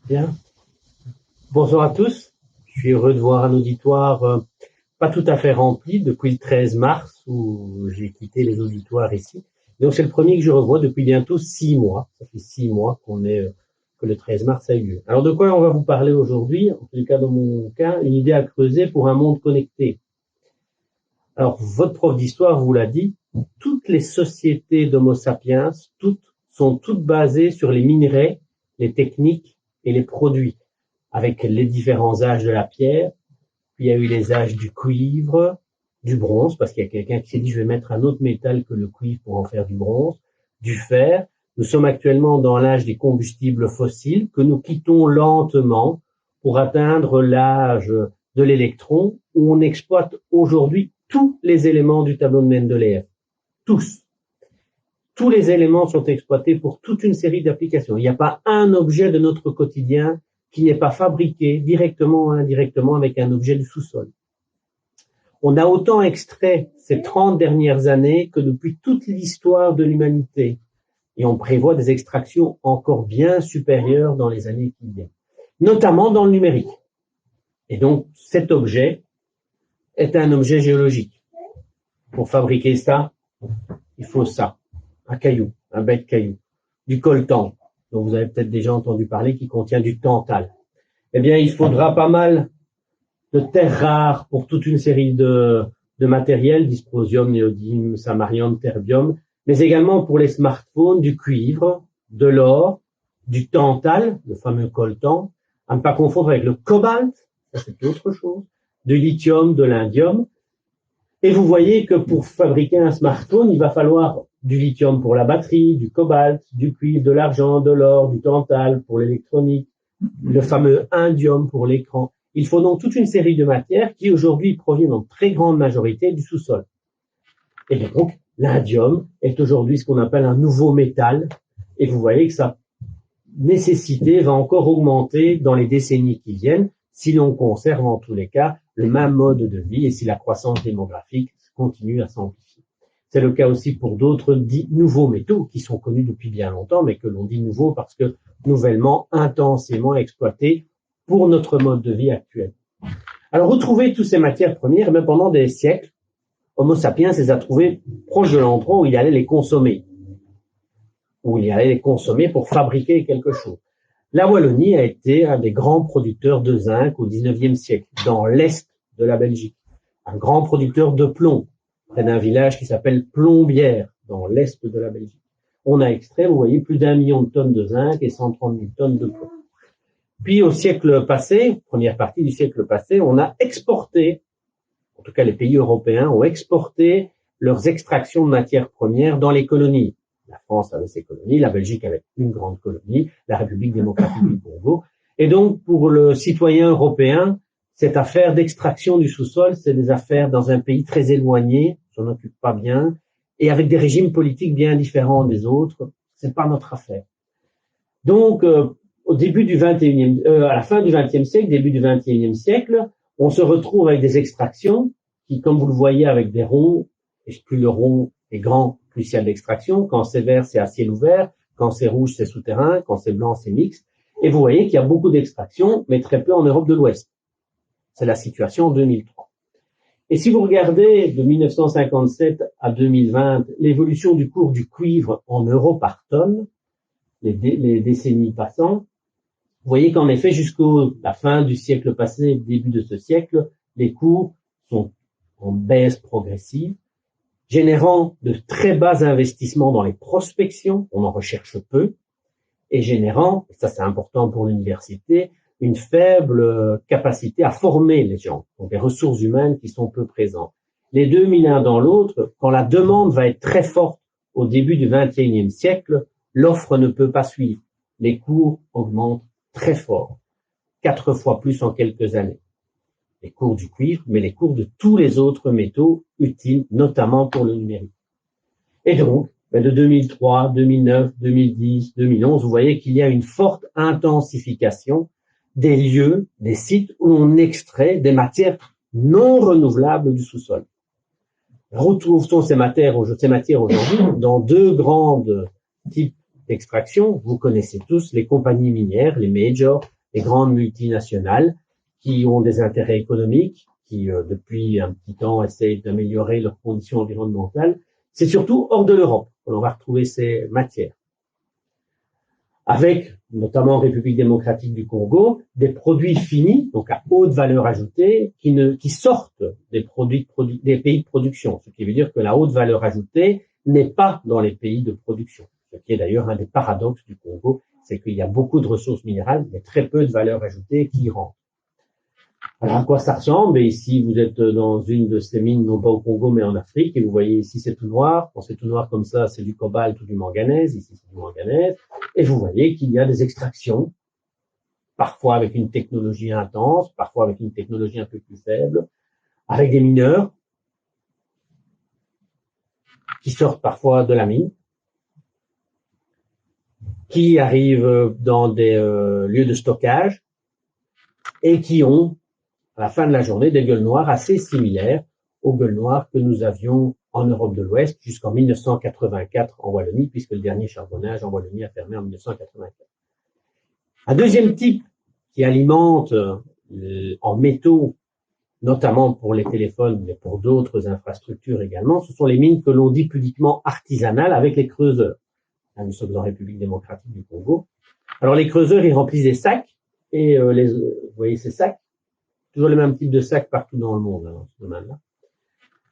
Bien. Bonjour à tous. Je suis heureux de voir un auditoire pas tout à fait rempli depuis le 13 mars où j'ai quitté les auditoires ici. Donc c'est le premier que je revois depuis bientôt 6 mois. Ça fait 6 mois que le 13 mars a eu lieu. Alors de quoi on va vous parler aujourd'hui? En tout cas dans mon cas, une idée à creuser pour un monde connecté. Alors votre prof d'histoire vous l'a dit, toutes les sociétés d'Homo sapiens, sont toutes basées sur les minerais, les techniques et les produits, avec les différents âges de la pierre. Puis il y a eu les âges du cuivre, du bronze, parce qu'il y a quelqu'un qui s'est dit je vais mettre un autre métal que le cuivre pour en faire du bronze, du fer. Nous sommes actuellement dans l'âge des combustibles fossiles que nous quittons lentement pour atteindre l'âge de l'électron où on exploite aujourd'hui tous les éléments du tableau de Mendeleïev. Tous. Tous les éléments sont exploités pour toute une série d'applications. Il n'y a pas un objet de notre quotidien qui n'est pas fabriqué directement ou indirectement avec un objet du sous-sol. On a autant extrait ces 30 dernières années que depuis toute l'histoire de l'humanité. Et on prévoit des extractions encore bien supérieures dans les années qui viennent, notamment dans le numérique. Et donc, cet objet est un objet géologique. Pour fabriquer ça, il faut ça, un caillou, un bête caillou, du coltan, dont vous avez peut-être déjà entendu parler, qui contient du tantal. Eh bien, il faudra pas mal de terres rares pour toute une série de matériels, dysprosium, néodyme, samarium, terbium, mais également pour les smartphones, du cuivre, de l'or, du tantal, le fameux coltan, à ne pas confondre avec le cobalt, ça c'est autre chose, du lithium, de l'indium. Et vous voyez que pour fabriquer un smartphone, il va falloir du lithium pour la batterie, du cobalt, du cuivre, de l'argent, de l'or, du tantal pour l'électronique, le fameux indium pour l'écran. Il faut donc toute une série de matières qui aujourd'hui proviennent en très grande majorité du sous-sol. Et donc, l'indium est aujourd'hui ce qu'on appelle un nouveau métal. Et vous voyez que sa nécessité va encore augmenter dans les décennies qui viennent si l'on conserve en tous les cas le même mode de vie et si la croissance démographique continue à s'amplifier. C'est le cas aussi pour d'autres dits nouveaux métaux qui sont connus depuis bien longtemps, mais que l'on dit nouveaux parce que nouvellement, intensément exploités pour notre mode de vie actuel. Alors, retrouver toutes ces matières premières, même pendant des siècles, Homo sapiens les a trouvées proches de l'endroit où il allait les consommer, pour fabriquer quelque chose. La Wallonie a été un des grands producteurs de zinc au XIXe siècle, dans l'est de la Belgique. Un grand producteur de plomb, près d'un village qui s'appelle Plombières, dans l'est de la Belgique. On a extrait, vous voyez, plus d'1 million de tonnes de zinc et 130 000 tonnes de plomb. Puis au siècle passé, première partie du siècle passé, on a exporté, en tout cas les pays européens ont exporté leurs extractions de matières premières dans les colonies. La France avait ses colonies, la Belgique avait une grande colonie, la République démocratique du Congo. Et donc pour le citoyen européen, cette affaire d'extraction du sous-sol, c'est des affaires dans un pays très éloigné, on s'en occupe pas bien, et avec des régimes politiques bien différents des autres, c'est pas notre affaire. Donc, au début du à la fin du XXe siècle, début du XXIe siècle, on se retrouve avec des extractions qui, comme vous le voyez, avec des ronds, et plus le rond est grand, plus il y a d'extraction. Quand c'est vert, c'est à ciel ouvert. Quand c'est rouge, c'est souterrain. Quand c'est blanc, c'est mixte. Et vous voyez qu'il y a beaucoup d'extractions, mais très peu en Europe de l'Ouest. C'est la situation en 2003. Et si vous regardez de 1957 à 2020 l'évolution du cours du cuivre en euros par tonne, les décennies passant, vous voyez qu'en effet, jusqu'à la fin du siècle passé, début de ce siècle, les cours sont en baisse progressive, générant de très bas investissements dans les prospections, on en recherche peu, et générant, et ça c'est important pour l'université, une faible capacité à former les gens, donc des ressources humaines qui sont peu présentes. Les deux mis l'un dans l'autre, quand la demande va être très forte au début du XXIe siècle, l'offre ne peut pas suivre. Les cours augmentent très fort, 4 fois plus en quelques années. Les cours du cuivre, mais les cours de tous les autres métaux utiles, notamment pour le numérique. Et donc, de 2003, 2009, 2010, 2011, vous voyez qu'il y a une forte intensification des lieux, des sites où on extrait des matières non renouvelables du sous-sol. Retrouvons ces matières aujourd'hui dans deux grandes types d'extraction. Vous connaissez tous les compagnies minières, les majors, les grandes multinationales qui ont des intérêts économiques, qui depuis un petit temps essayent d'améliorer leurs conditions environnementales. C'est surtout hors de l'Europe qu'on va retrouver ces matières. Avec, notamment en République démocratique du Congo, des produits finis, donc à haute valeur ajoutée, qui sortent des des pays de production. Ce qui veut dire que la haute valeur ajoutée n'est pas dans les pays de production. Ce qui est d'ailleurs un des paradoxes du Congo, c'est qu'il y a beaucoup de ressources minérales, mais très peu de valeur ajoutée qui y rentrent. Alors, à quoi ça ressemble? Et ici, vous êtes dans une de ces mines, non pas au Congo, mais en Afrique, et vous voyez ici, c'est tout noir. Quand c'est tout noir comme ça, c'est du cobalt ou du manganèse. Ici, c'est du manganèse. Et vous voyez qu'il y a des extractions, parfois avec une technologie intense, parfois avec une technologie un peu plus faible, avec des mineurs qui sortent parfois de la mine, qui arrivent dans des lieux de stockage et qui ont, à la fin de la journée, des gueules noires assez similaires aux gueules noires que nous avions en Europe de l'Ouest jusqu'en 1984 en Wallonie, puisque le dernier charbonnage en Wallonie a fermé en 1984. Un deuxième type qui alimente en métaux, notamment pour les téléphones, mais pour d'autres infrastructures également, ce sont les mines que l'on dit pudiquement artisanales avec les creuseurs. Là, nous sommes en République démocratique du Congo. Alors les creuseurs, ils remplissent des sacs, et vous voyez ces sacs, toujours le même type de sacs partout dans le monde, dans ce domaine-là.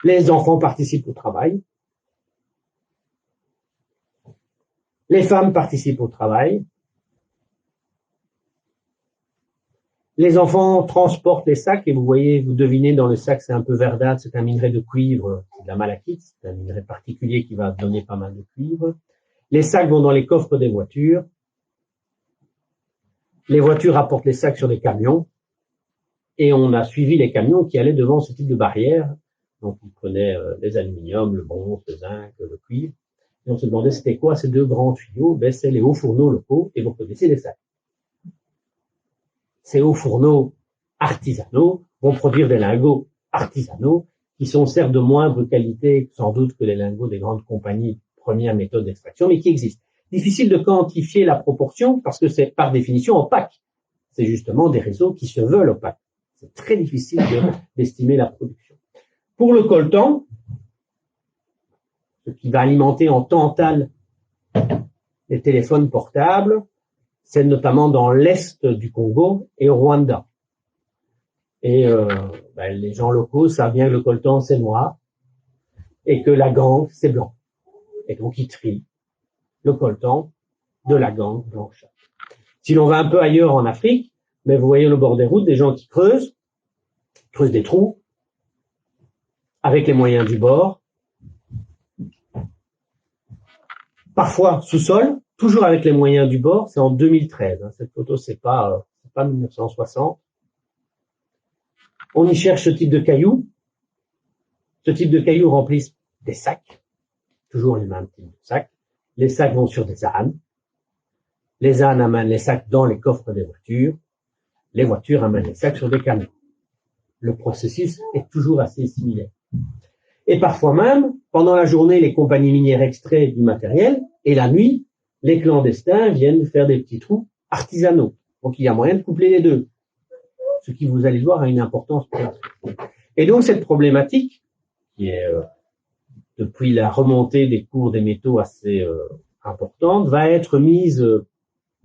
Les enfants participent au travail. Les femmes participent au travail. Les enfants transportent les sacs et vous voyez, vous devinez dans le sac, c'est un peu verdâtre, c'est un minerai de cuivre, c'est de la malachite, c'est un minerai particulier qui va donner pas mal de cuivre. Les sacs vont dans les coffres des voitures. Les voitures apportent les sacs sur des camions et on a suivi les camions qui allaient devant ce type de barrière. Donc, ils prenaient les aluminiums, le bronze, le zinc, le cuivre. Et on se demandait c'était quoi ces deux grands tuyaux? Ben, c'est les hauts fourneaux locaux et vous connaissez les sacs. Ces hauts fourneaux artisanaux vont produire des lingots artisanaux qui sont certes de moindre qualité sans doute que les lingots des grandes compagnies, première méthode d'extraction, mais qui existent. Difficile de quantifier la proportion parce que c'est par définition opaque. C'est justement des réseaux qui se veulent opaques. C'est très difficile d'estimer la production. Pour le coltan, ce qui va alimenter en tantal les téléphones portables, c'est notamment dans l'est du Congo et au Rwanda. Et les gens locaux savent bien que le coltan c'est noir et que la gangue c'est blanc. Et donc ils trient le coltan de la gangue blanchâtre. Si l'on va un peu ailleurs en Afrique, mais vous voyez au bord des routes des gens qui creusent des trous avec les moyens du bord, parfois sous-sol, toujours avec les moyens du bord. C'est en 2013. Cette photo, c'est pas 1960. On y cherche ce type de cailloux. Ce type de cailloux remplissent des sacs, toujours les mêmes types de sacs. Les sacs vont sur des ânes. Les ânes amènent les sacs dans les coffres des voitures. Les voitures amènent les sacs sur des camions. Le processus est toujours assez similaire. Et parfois même, pendant la journée, les compagnies minières extraient du matériel, et la nuit, les clandestins viennent faire des petits trous artisanaux. Donc il y a moyen de coupler les deux. Ce qui, vous allez voir, a une importance. Et donc cette problématique, qui est depuis la remontée des cours des métaux assez importante, va être mise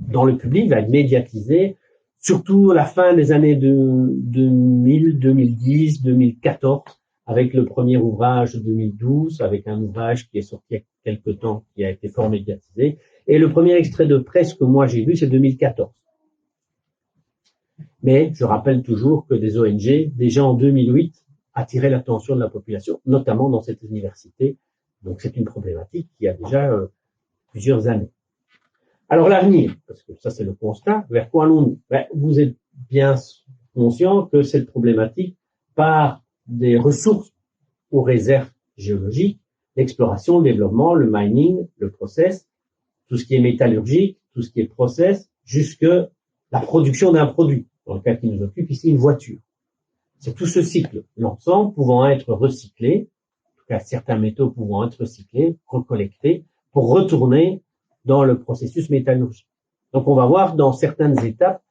dans le public, va être médiatisée, surtout à la fin des années 2000, 2010, 2014, avec le premier ouvrage de 2012, avec un ouvrage qui est sorti il y a quelque temps, qui a été fort médiatisé. Et le premier extrait de presse que moi j'ai vu, c'est 2014. Mais je rappelle toujours que des ONG, déjà en 2008, attiraient l'attention de la population, notamment dans cette université. Donc c'est une problématique qui a déjà plusieurs années. Alors l'avenir, parce que ça c'est le constat, vers quoi allons-nous? Vous êtes bien conscient que cette problématique part des ressources aux réserves géologiques, l'exploration, le développement, le mining, le process, tout ce qui est métallurgique, tout ce qui est process, jusque la production d'un produit, dans le cas qui nous occupe ici, une voiture. C'est tout ce cycle, l'ensemble pouvant être recyclé, en tout cas certains métaux pouvant être recyclés, recollectés, pour retourner dans le processus métallurgique. Donc on va voir dans certaines étapes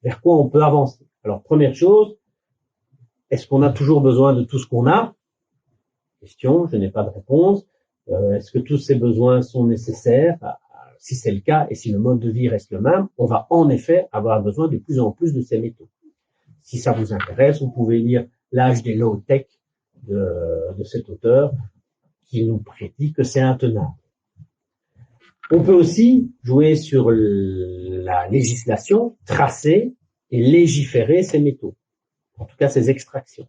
vers quoi on peut avancer. Alors, première chose, est-ce qu'on a toujours besoin de tout ce qu'on a? Question, je n'ai pas de réponse. Est-ce que tous ces besoins sont nécessaires? Si c'est le cas, et si le mode de vie reste le même, on va en effet avoir besoin de plus en plus de ces métaux. Si ça vous intéresse, vous pouvez lire L'âge des low-tech de cet auteur qui nous prédit que c'est intenable. On peut aussi jouer sur la législation, tracer et légiférer ces métaux, en tout cas ces extractions.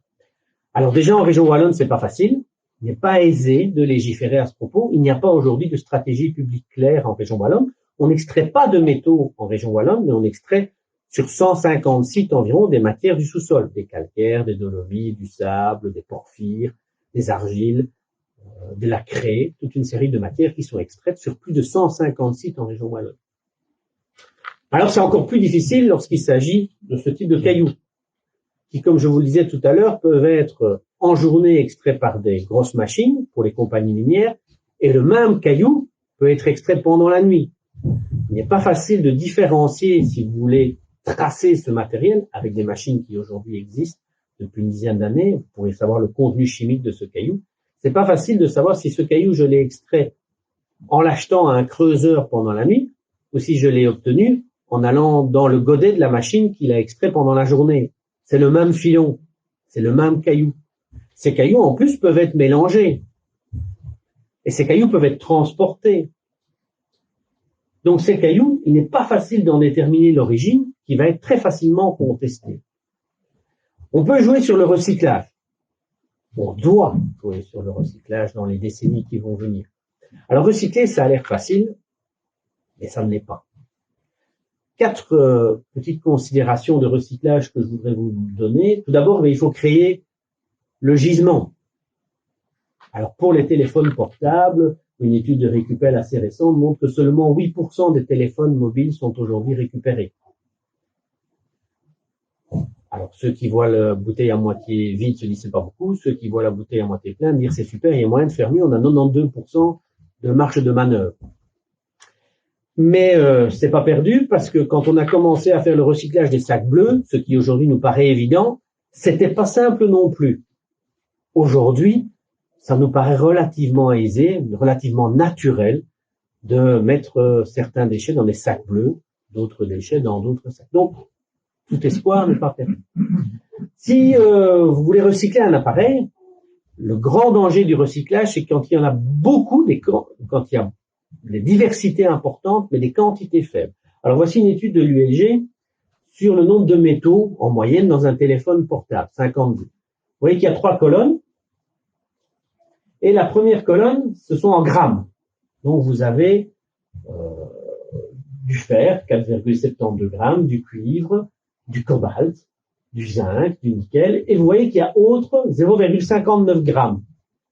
Alors déjà en région wallonne, c'est pas facile, il n'est pas aisé de légiférer à ce propos. Il n'y a pas aujourd'hui de stratégie publique claire en région wallonne. On n'extrait pas de métaux en région wallonne, mais on extrait sur 150 sites environ des matières du sous-sol, des calcaires, des dolomites, du sable, des porphyres, des argiles, de la craie, toute une série de matières qui sont extraites sur plus de 150 sites en région wallonne. Alors c'est encore plus difficile lorsqu'il s'agit de ce type de cailloux, qui, comme je vous le disais tout à l'heure, peuvent être en journée extraits par des grosses machines pour les compagnies minières, et le même caillou peut être extrait pendant la nuit. Il n'est pas facile de différencier, si vous voulez tracer ce matériel avec des machines qui aujourd'hui existent depuis une dizaine d'années. Vous pourrez savoir le contenu chimique de ce caillou. C'est pas facile de savoir si ce caillou, je l'ai extrait en l'achetant à un creuseur pendant la nuit, ou si je l'ai obtenu en allant dans le godet de la machine qui l'a extrait pendant la journée. C'est le même filon, c'est le même caillou. Ces cailloux, en plus, peuvent être mélangés. Et ces cailloux peuvent être transportés. Donc ces cailloux, il n'est pas facile d'en déterminer l'origine, qui va être très facilement contestée. On peut jouer sur le recyclage. On doit jouer sur le recyclage dans les décennies qui vont venir. Alors recycler, ça a l'air facile, mais ça ne l'est pas. 4 petites considérations de recyclage que je voudrais vous donner. Tout d'abord, il faut créer le gisement. Alors pour les téléphones portables, une étude de Récupel assez récente montre que seulement 8% des téléphones mobiles sont aujourd'hui récupérés. Alors ceux qui voient la bouteille à moitié vide se disent c'est pas beaucoup, ceux qui voient la bouteille à moitié pleine disent c'est super, il y a moyen de faire mieux, on a 92% de marge de manœuvre. Mais c'est pas perdu parce que quand on a commencé à faire le recyclage des sacs bleus, ce qui aujourd'hui nous paraît évident, c'était pas simple non plus. Aujourd'hui, ça nous paraît relativement aisé, relativement naturel de mettre certains déchets dans des sacs bleus, d'autres déchets dans d'autres sacs. Donc, tout espoir n'est pas perdu. Si vous voulez recycler un appareil, le grand danger du recyclage, c'est quand il y en a beaucoup, quand il y a des diversités importantes, mais des quantités faibles. Alors voici une étude de l'ULG sur le nombre de métaux en moyenne dans un téléphone portable, 52. Vous voyez qu'il y a 3 colonnes, et la première colonne, ce sont en grammes. Donc vous avez du fer, 4,72 grammes, du cuivre, du cobalt, du zinc, du nickel, et vous voyez qu'il y a autres 0,59 grammes.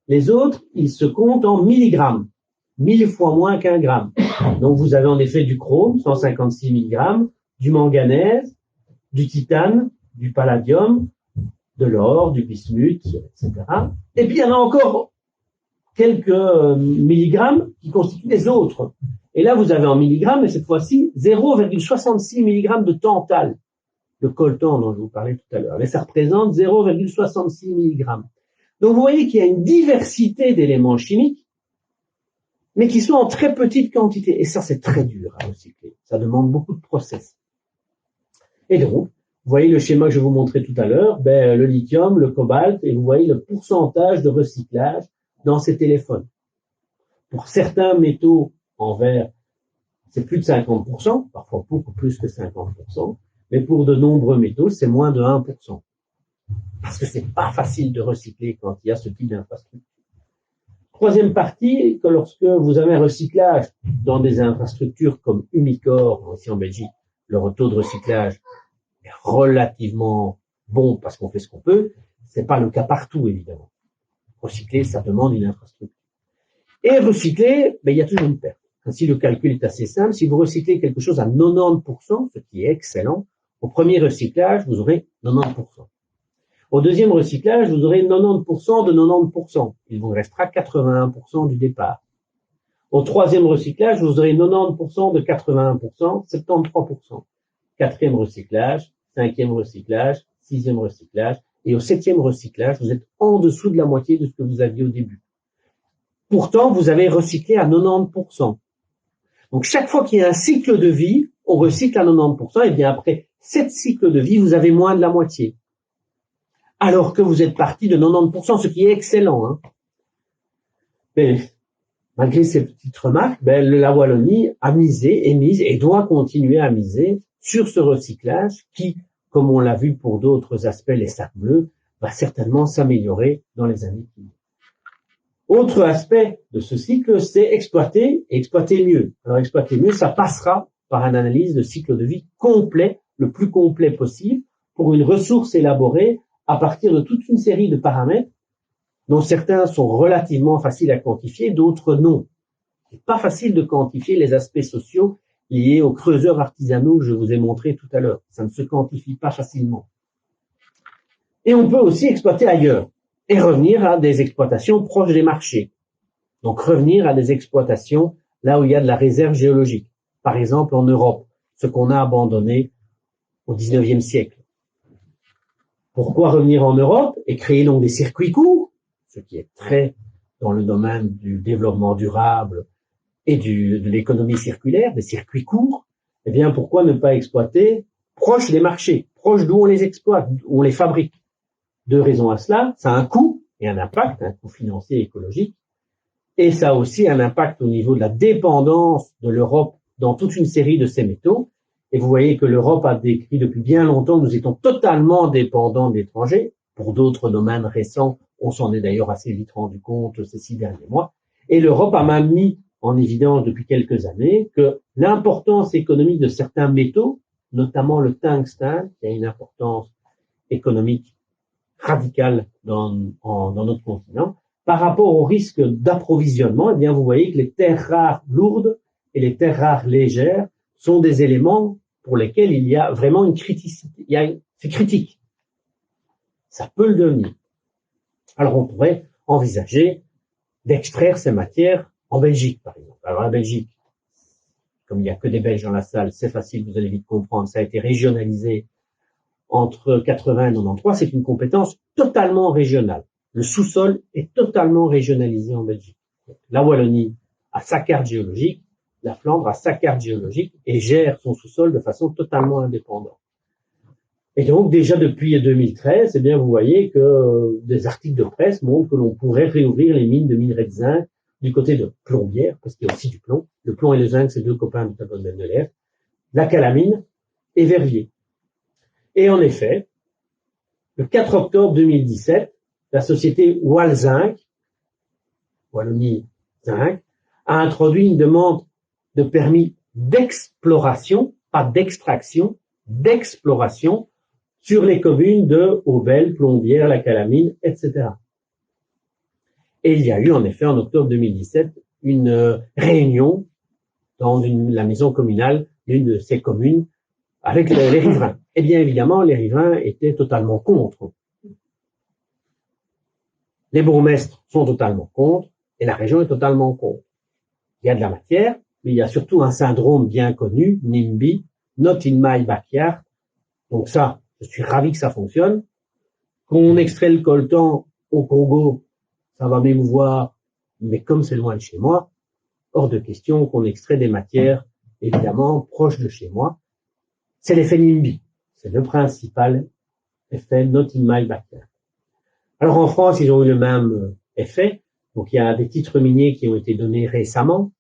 Les autres, ils se comptent en milligrammes, 1000 fois moins qu'un gramme. Donc vous avez en effet du chrome, 156 milligrammes, du manganèse, du titane, du palladium, de l'or, du bismuth, etc. Et puis il y en a encore quelques milligrammes qui constituent les autres. Et là, vous avez en milligrammes, et cette fois-ci, 0,66 milligrammes de tantale, le coltan dont je vous parlais tout à l'heure. Mais ça représente 0,66 milligrammes. Donc vous voyez qu'il y a une diversité d'éléments chimiques, mais qui sont en très petite quantité. Et ça, c'est très dur à recycler. Ça demande beaucoup de process. Et donc, vous voyez le schéma que je vous montrais tout à l'heure, le lithium, le cobalt, et vous voyez le pourcentage de recyclage dans ces téléphones. Pour certains métaux en verre, c'est plus de 50%, parfois beaucoup plus que 50%, mais pour de nombreux métaux, c'est moins de 1%. Parce que c'est pas facile de recycler quand il y a ce type d'infrastructure. Troisième partie, que lorsque vous avez un recyclage dans des infrastructures comme Umicore, ici en Belgique, le taux de recyclage est relativement bon parce qu'on fait ce qu'on peut. C'est pas le cas partout, évidemment. Recycler, ça demande une infrastructure. Et recycler, il y a toujours une perte. Ainsi, le calcul est assez simple. Si vous recyclez quelque chose à 90%, ce qui est excellent, au premier recyclage, vous aurez 90%. Au deuxième recyclage, vous aurez 90% de 90%. Il vous restera 81% du départ. Au troisième recyclage, vous aurez 90% de 81%, 73%. quatrième recyclage, cinquième recyclage, sixième recyclage, et au septième recyclage, vous êtes en dessous de la moitié de ce que vous aviez au début. Pourtant, vous avez recyclé à 90%. Donc, chaque fois qu'il y a un cycle de vie, on recycle à 90%, et bien après 7 cycles de vie, vous avez moins de la moitié. Alors que vous êtes parti de 90%, ce qui est excellent. Hein. Mais malgré ces petites remarques, la Wallonie a misé et mise et doit continuer à miser sur ce recyclage qui, comme on l'a vu pour d'autres aspects, les sacs bleus, va certainement s'améliorer dans les années qui viennent. Autre aspect de ce cycle, c'est exploiter et exploiter mieux. Alors exploiter mieux, ça passera par une analyse de cycle de vie complet, le plus complet possible, pour une ressource élaborée à partir de toute une série de paramètres dont certains sont relativement faciles à quantifier, d'autres non. C'est pas facile de quantifier les aspects sociaux liés aux creuseurs artisanaux que je vous ai montré tout à l'heure. Ça ne se quantifie pas facilement. Et on peut aussi exploiter ailleurs et revenir à des exploitations proches des marchés. Donc revenir à des exploitations là où il y a de la réserve géologique. Par exemple en Europe, ce qu'on a abandonné au 19e siècle. Pourquoi revenir en Europe et créer donc des circuits courts, ce qui est très dans le domaine du développement durable et de l'économie circulaire, des circuits courts? Eh bien, pourquoi ne pas exploiter proche des marchés, proche d'où on les exploite, où on les fabrique? Deux raisons à cela. Ça a un coût et un impact, un coût financier et écologique. Et ça a aussi un impact au niveau de la dépendance de l'Europe dans toute une série de ces métaux. Et vous voyez que l'Europe a décrit depuis bien longtemps que nous étions totalement dépendants de l'étranger. Pour d'autres domaines récents, on s'en est d'ailleurs assez vite rendu compte ces 6 derniers mois. Et l'Europe a même mis en évidence depuis quelques années que l'importance économique de certains métaux, notamment le tungstène, qui a une importance économique radicale dans notre continent, par rapport au risque d'approvisionnement, eh bien, vous voyez que les terres rares lourdes et les terres rares légères sont des éléments pour lesquels il y a vraiment une criticité. C'est critique. Ça peut le devenir. Alors, on pourrait envisager d'extraire ces matières en Belgique, par exemple. Alors, la Belgique, comme il n'y a que des Belges dans la salle, c'est facile, vous allez vite comprendre, ça a été régionalisé entre 80 et 93, c'est une compétence totalement régionale. Le sous-sol est totalement régionalisé en Belgique. La Wallonie a sa carte géologique, la Flandre a sa carte géologique et gère son sous-sol de façon totalement indépendante. Et donc, déjà depuis 2013, eh bien, vous voyez que des articles de presse montrent que l'on pourrait réouvrir les mines de minerai de zinc du côté de Plombières, parce qu'il y a aussi du plomb. Le plomb et le zinc, c'est deux copains du tableau de l'air. La Calamine et Verviers. Et en effet, le 4 octobre 2017, la société Walzinc, Wallonie Zinc, a introduit une demande de permis d'exploration, pas d'extraction, d'exploration sur les communes de Aubel, Plombières, La Calamine, etc. Et il y a eu en effet en octobre 2017 une réunion dans la maison communale d'une de ces communes avec les riverains. Eh bien, évidemment, les riverains étaient totalement contre. Les bourgmestres sont totalement contre et la région est totalement contre. Il y a de la matière, mais il y a surtout un syndrome bien connu, NIMBY, Not in my backyard. Donc ça, je suis ravi que ça fonctionne. Quand on extrait le coltan au Congo, ça va m'émouvoir, mais comme c'est loin de chez moi, hors de question qu'on extrait des matières, évidemment, proches de chez moi. C'est l'effet NIMBY. C'est le principal effet Not in my backyard. Alors en France, ils ont eu le même effet. Donc il y a des titres miniers qui ont été donnés récemment,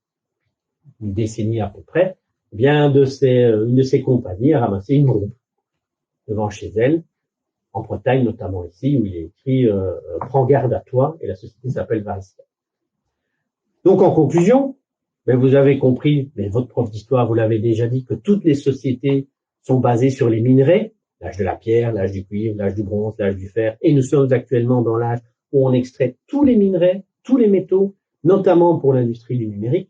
une décennie à peu près. Bien une de ces compagnies a ramassé une bombe devant chez elle, en Bretagne notamment ici, où il est écrit prends garde à toi, et la société s'appelle Varisca. Donc en conclusion, vous avez compris, mais votre prof d'histoire vous l'avez déjà dit, que toutes les sociétés sont basées sur les minerais, l'âge de la pierre, l'âge du cuivre, l'âge du bronze, l'âge du fer, et nous sommes actuellement dans l'âge où on extrait tous les minerais, tous les métaux, notamment pour l'industrie du numérique,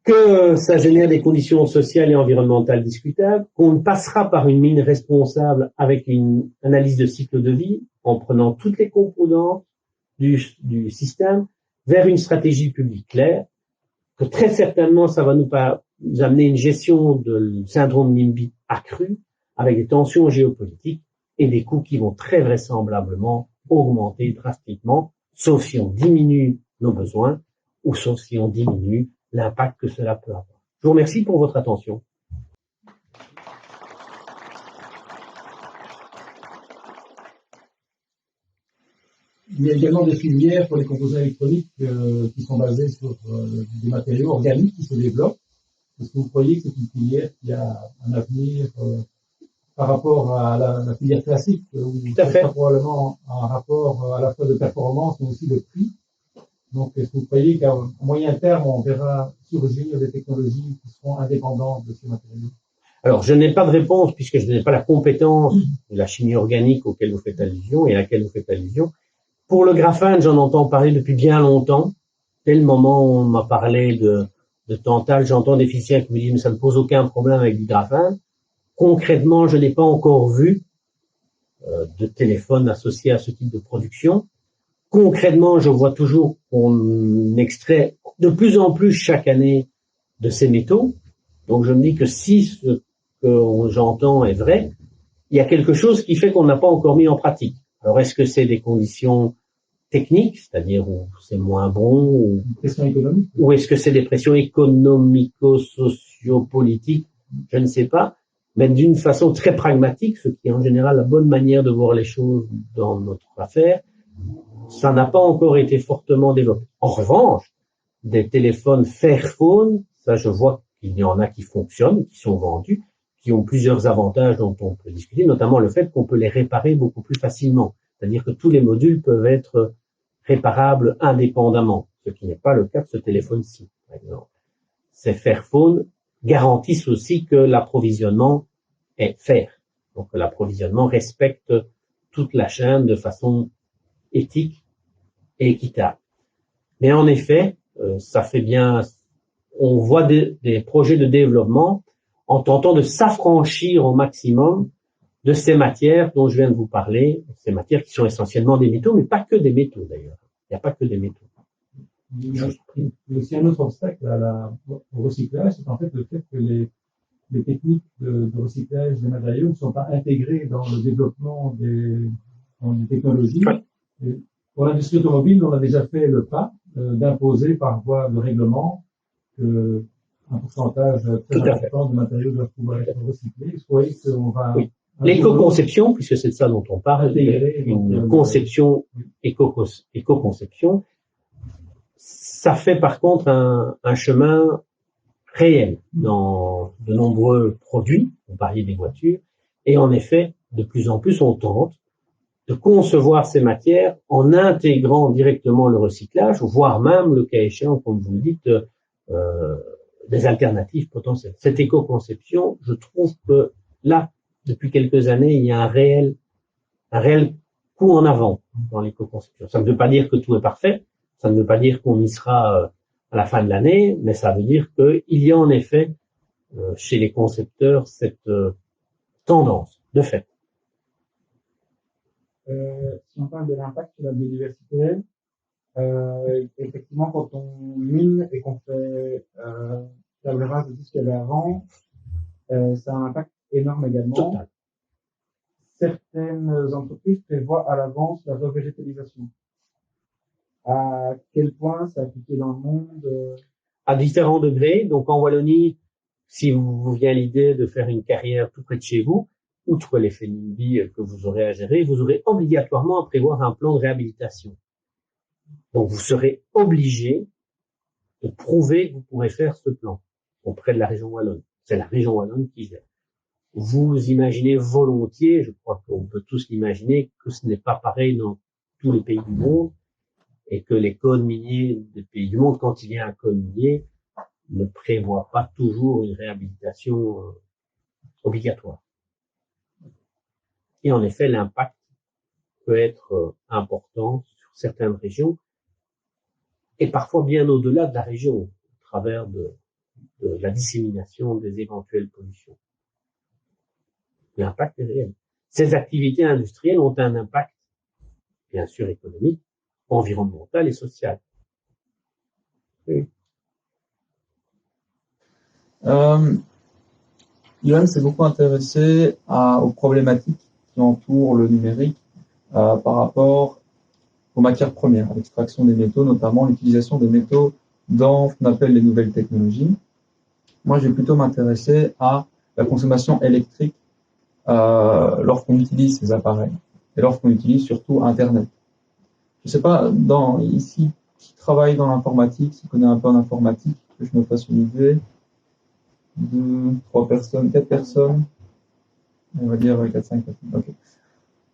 que ça génère des conditions sociales et environnementales discutables, qu'on passera par une mine responsable avec une analyse de cycle de vie, en prenant toutes les composantes du système, vers une stratégie publique claire, que très certainement ça va nous nous amener une gestion du syndrome NIMBY accrue, avec des tensions géopolitiques et des coûts qui vont très vraisemblablement augmenter drastiquement, sauf si on diminue nos besoins ou sauf si on diminue l'impact que cela peut avoir. Je vous remercie pour votre attention. Il y a également des filières pour les composants électroniques qui sont basées sur des matériaux organiques qui se développent. Est-ce que vous croyez que c'est une filière qui a un avenir par rapport à la filière classique, où Tout à fait. Probablement un rapport à la fois de performance mais aussi de prix? Donc, est-ce que vous croyez qu'à moyen terme, on verra surgir des technologies qui seront indépendantes de ces matériaux? Alors, je n'ai pas de réponse puisque je n'ai pas la compétence de la chimie organique auquel vous faites allusion et à laquelle vous faites allusion. Pour le graphène, j'en entends parler depuis bien longtemps. Dès le moment où on m'a parlé de Tantal, j'entends des physiciens qui me disent « mais ça ne pose aucun problème avec du graphène ». Concrètement, je n'ai pas encore vu de téléphone associé à ce type de production. Concrètement, je vois toujours qu'on extrait de plus en plus chaque année de ces métaux. Donc je me dis que si ce que j'entends est vrai, il y a quelque chose qui fait qu'on n'a pas encore mis en pratique. Alors est-ce que c'est des conditions techniques, c'est-à-dire où c'est moins bon, ou est-ce que c'est des pressions économico-socio-politiques, je ne sais pas, mais d'une façon très pragmatique, ce qui est en général la bonne manière de voir les choses dans notre affaire, ça n'a pas encore été fortement développé. En revanche, des téléphones Fairphone, ça je vois qu'il y en a qui fonctionnent, qui sont vendus, qui ont plusieurs avantages dont on peut discuter, notamment le fait qu'on peut les réparer beaucoup plus facilement. C'est-à-dire que tous les modules peuvent être réparables indépendamment, ce qui n'est pas le cas de ce téléphone-ci, par exemple. Ces Fairphone garantissent aussi que l'approvisionnement est fair, donc que l'approvisionnement respecte toute la chaîne de façon éthique et équitable. Mais en effet, ça fait bien, on voit des projets de développement en tentant de s'affranchir au maximum de ces matières dont je viens de vous parler, ces matières qui sont essentiellement des métaux, mais pas que des métaux d'ailleurs. Il n'y a pas que des métaux. Il y a aussi un autre obstacle au recyclage, c'est en fait le fait que les techniques de recyclage des matériaux ne sont pas intégrées dans le développement des technologies. Oui. Et pour l'industrie automobile, on a déjà fait le pas d'imposer par voie de règlement que un pourcentage très important de matériaux doivent pouvoir être recyclés. Vous voyez qu'on va... Oui. L'éco-conception, puisque c'est de ça dont on parle, une conception éco-conception, ça fait par contre un chemin réel dans de nombreux produits, vous parliez des voitures, et en effet, de plus en plus on tente de concevoir ces matières en intégrant directement le recyclage, voire même, le cas échéant, comme vous le dites, des alternatives potentielles. Cette éco-conception, je trouve que là, depuis quelques années, il y a un réel coup en avant dans l'éco-conception. Ça ne veut pas dire que tout est parfait, ça ne veut pas dire qu'on y sera à la fin de l'année, mais ça veut dire qu'il y a en effet chez les concepteurs cette tendance, de fait. Si on parle de l'impact sur la biodiversité, effectivement, quand on mine et qu'on fait table rase de tout ce qu'il y avait avant, ça a un impact énorme également. Total. Certaines entreprises prévoient à l'avance la revégétalisation. À quel point c'est appliqué dans le monde À différents degrés. Donc en Wallonie, si vous vient l'idée de faire une carrière tout près de chez vous, outre l'effet NIMBY que vous aurez à gérer, vous aurez obligatoirement à prévoir un plan de réhabilitation. Donc vous serez obligé de prouver que vous pourrez faire ce plan auprès de la région wallonne. C'est la région wallonne qui gère. Vous imaginez volontiers, je crois qu'on peut tous l'imaginer, que ce n'est pas pareil dans tous les pays du monde et que les codes miniers des pays du monde, quand il y a un code minier, ne prévoient pas toujours une réhabilitation obligatoire. Et en effet, l'impact peut être important sur certaines régions et parfois bien au-delà de la région, au travers de la dissémination des éventuelles pollutions. L'impact est réel. Ces activités industrielles ont un impact, bien sûr économique, environnemental et social. Oui. Johan s'est beaucoup intéressé aux problématiques qui entourent le numérique par rapport aux matières premières, à l'extraction des métaux, notamment l'utilisation des métaux dans ce qu'on appelle les nouvelles technologies. Moi, je vais plutôt m'intéresser à la consommation électrique lorsqu'on utilise ces appareils et lorsqu'on utilise surtout Internet. Je ne sais pas, ici, qui travaille dans l'informatique, qui connaît un peu en informatique, que je me fasse une idée. 2, 3 personnes, 4 personnes, on va dire 4, 5 personnes, ok.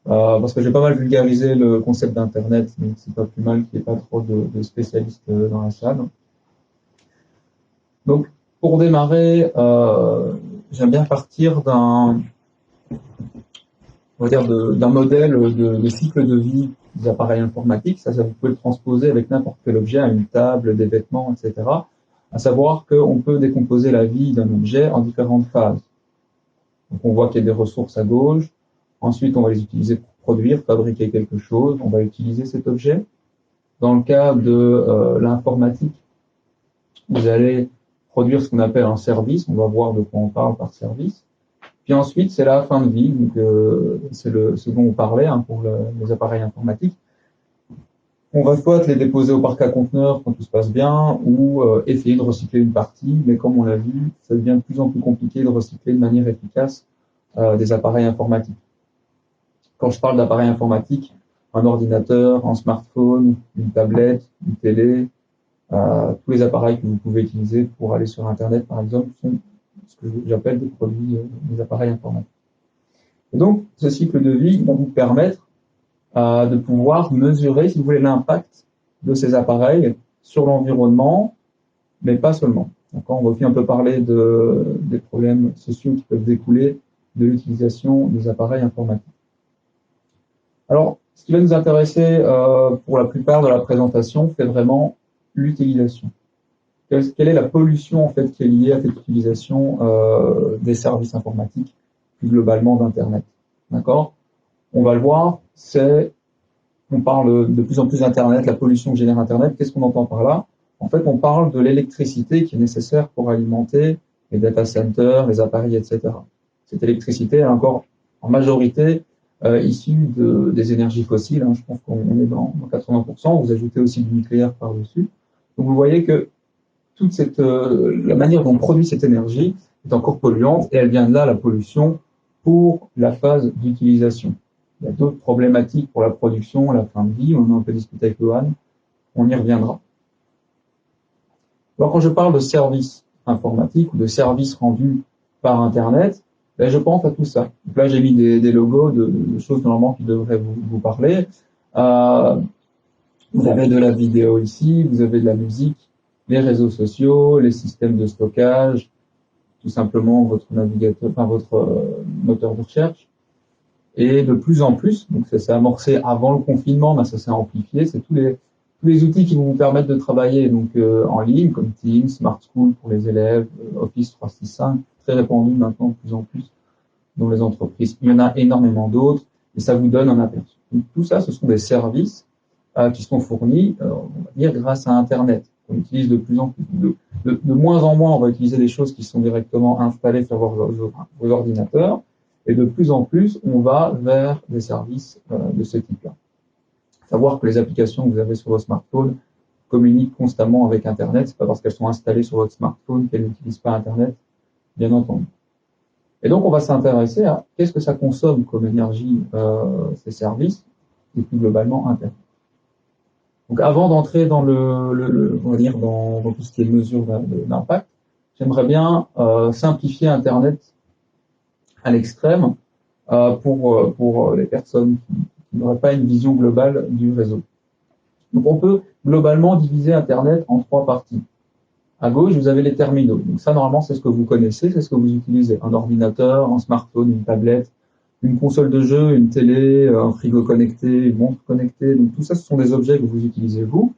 Parce que j'ai pas mal vulgarisé le concept d'Internet, donc c'est pas plus mal qu'il n'y ait pas trop de spécialistes dans la salle. Donc, pour démarrer, j'aime bien partir d'un modèle de cycle de vie des appareils informatiques. Ça vous pouvez le transposer avec n'importe quel objet, une table, des vêtements, etc. À savoir qu'on peut décomposer la vie d'un objet en différentes phases. Donc, on voit qu'il y a des ressources à gauche. Ensuite, on va les utiliser pour produire, fabriquer quelque chose. On va utiliser cet objet. Dans le cas de l'informatique, vous allez produire ce qu'on appelle un service. On va voir de quoi on parle par service. Puis ensuite, c'est la fin de vie. Donc, c'est ce dont on parlait pour les appareils informatiques. On va soit les déposer au parc à conteneurs quand tout se passe bien, ou essayer de recycler une partie. Mais comme on l'a vu, ça devient de plus en plus compliqué de recycler de manière efficace des appareils informatiques. Quand je parle d'appareils informatiques, un ordinateur, un smartphone, une tablette, une télé, tous les appareils que vous pouvez utiliser pour aller sur Internet, par exemple, sont ce que j'appelle des produits, des appareils informatiques. Et donc, ce cycle de vie va vous permettre de pouvoir mesurer, si vous voulez, l'impact de ces appareils sur l'environnement, mais pas seulement. D'accord, on va aussi un peu parler des problèmes sociaux qui peuvent découler de l'utilisation des appareils informatiques. Alors, ce qui va nous intéresser pour la plupart de la présentation, c'est vraiment l'utilisation. Quelle est la pollution en fait qui est liée à cette utilisation des services informatiques, plus globalement d'Internet. D'accord? On va le voir, on parle de plus en plus d'Internet, la pollution que génère Internet. Qu'est-ce qu'on entend par là? En fait, on parle de l'électricité qui est nécessaire pour alimenter les data centers, les appareils, etc. Cette électricité est encore en majorité issue des énergies fossiles. Hein. Je pense qu'on est dans 80%. Vous ajoutez aussi du nucléaire par-dessus. Donc, vous voyez que toute la manière dont on produit cette énergie est encore polluante et elle vient de là, la pollution, pour la phase d'utilisation. Il y a d'autres problématiques pour la production, la fin de vie. On a un peu discuté avec Johan. On y reviendra. Alors, quand je parle de services informatiques ou de services rendus par Internet, ben, je pense à tout ça. Donc là, j'ai mis des logos de choses normalement qui devraient vous parler. Vous avez de la vidéo ici, vous avez de la musique, les réseaux sociaux, les systèmes de stockage, tout simplement votre navigateur, enfin votre moteur de recherche. Et de plus en plus, donc ça s'est amorcé avant le confinement, mais ça s'est amplifié, c'est tous les outils qui vont vous permettre de travailler donc en ligne, comme Teams, Smart School pour les élèves, Office 365, très répandu maintenant de plus en plus dans les entreprises. Il y en a énormément d'autres, et ça vous donne un aperçu. Donc, tout ça, ce sont des services qui sont fournis, on va dire, grâce à Internet. On utilise de plus en plus, de moins en moins, on va utiliser des choses qui sont directement installées sur vos ordinateurs, et de plus en plus, on va vers des services de ce type-là. Savoir que les applications que vous avez sur votre smartphone communiquent constamment avec Internet, c'est pas parce qu'elles sont installées sur votre smartphone qu'elles n'utilisent pas Internet, bien entendu. Et donc, on va s'intéresser à qu'est-ce que ça consomme comme énergie, ces services, et plus globalement Internet. Donc, avant d'entrer dans on va dire dans tout ce qui est mesure d'impact, j'aimerais bien simplifier Internet à l'extrême pour les personnes qui n'auraient pas une vision globale du réseau. Donc, on peut globalement diviser Internet en 3 parties. À gauche, vous avez les terminaux. Donc ça, normalement, c'est ce que vous connaissez, c'est ce que vous utilisez. Un ordinateur, un smartphone, une tablette, une console de jeu, une télé, un frigo connecté, une montre connectée. Donc tout ça, ce sont des objets que vous utilisez vous,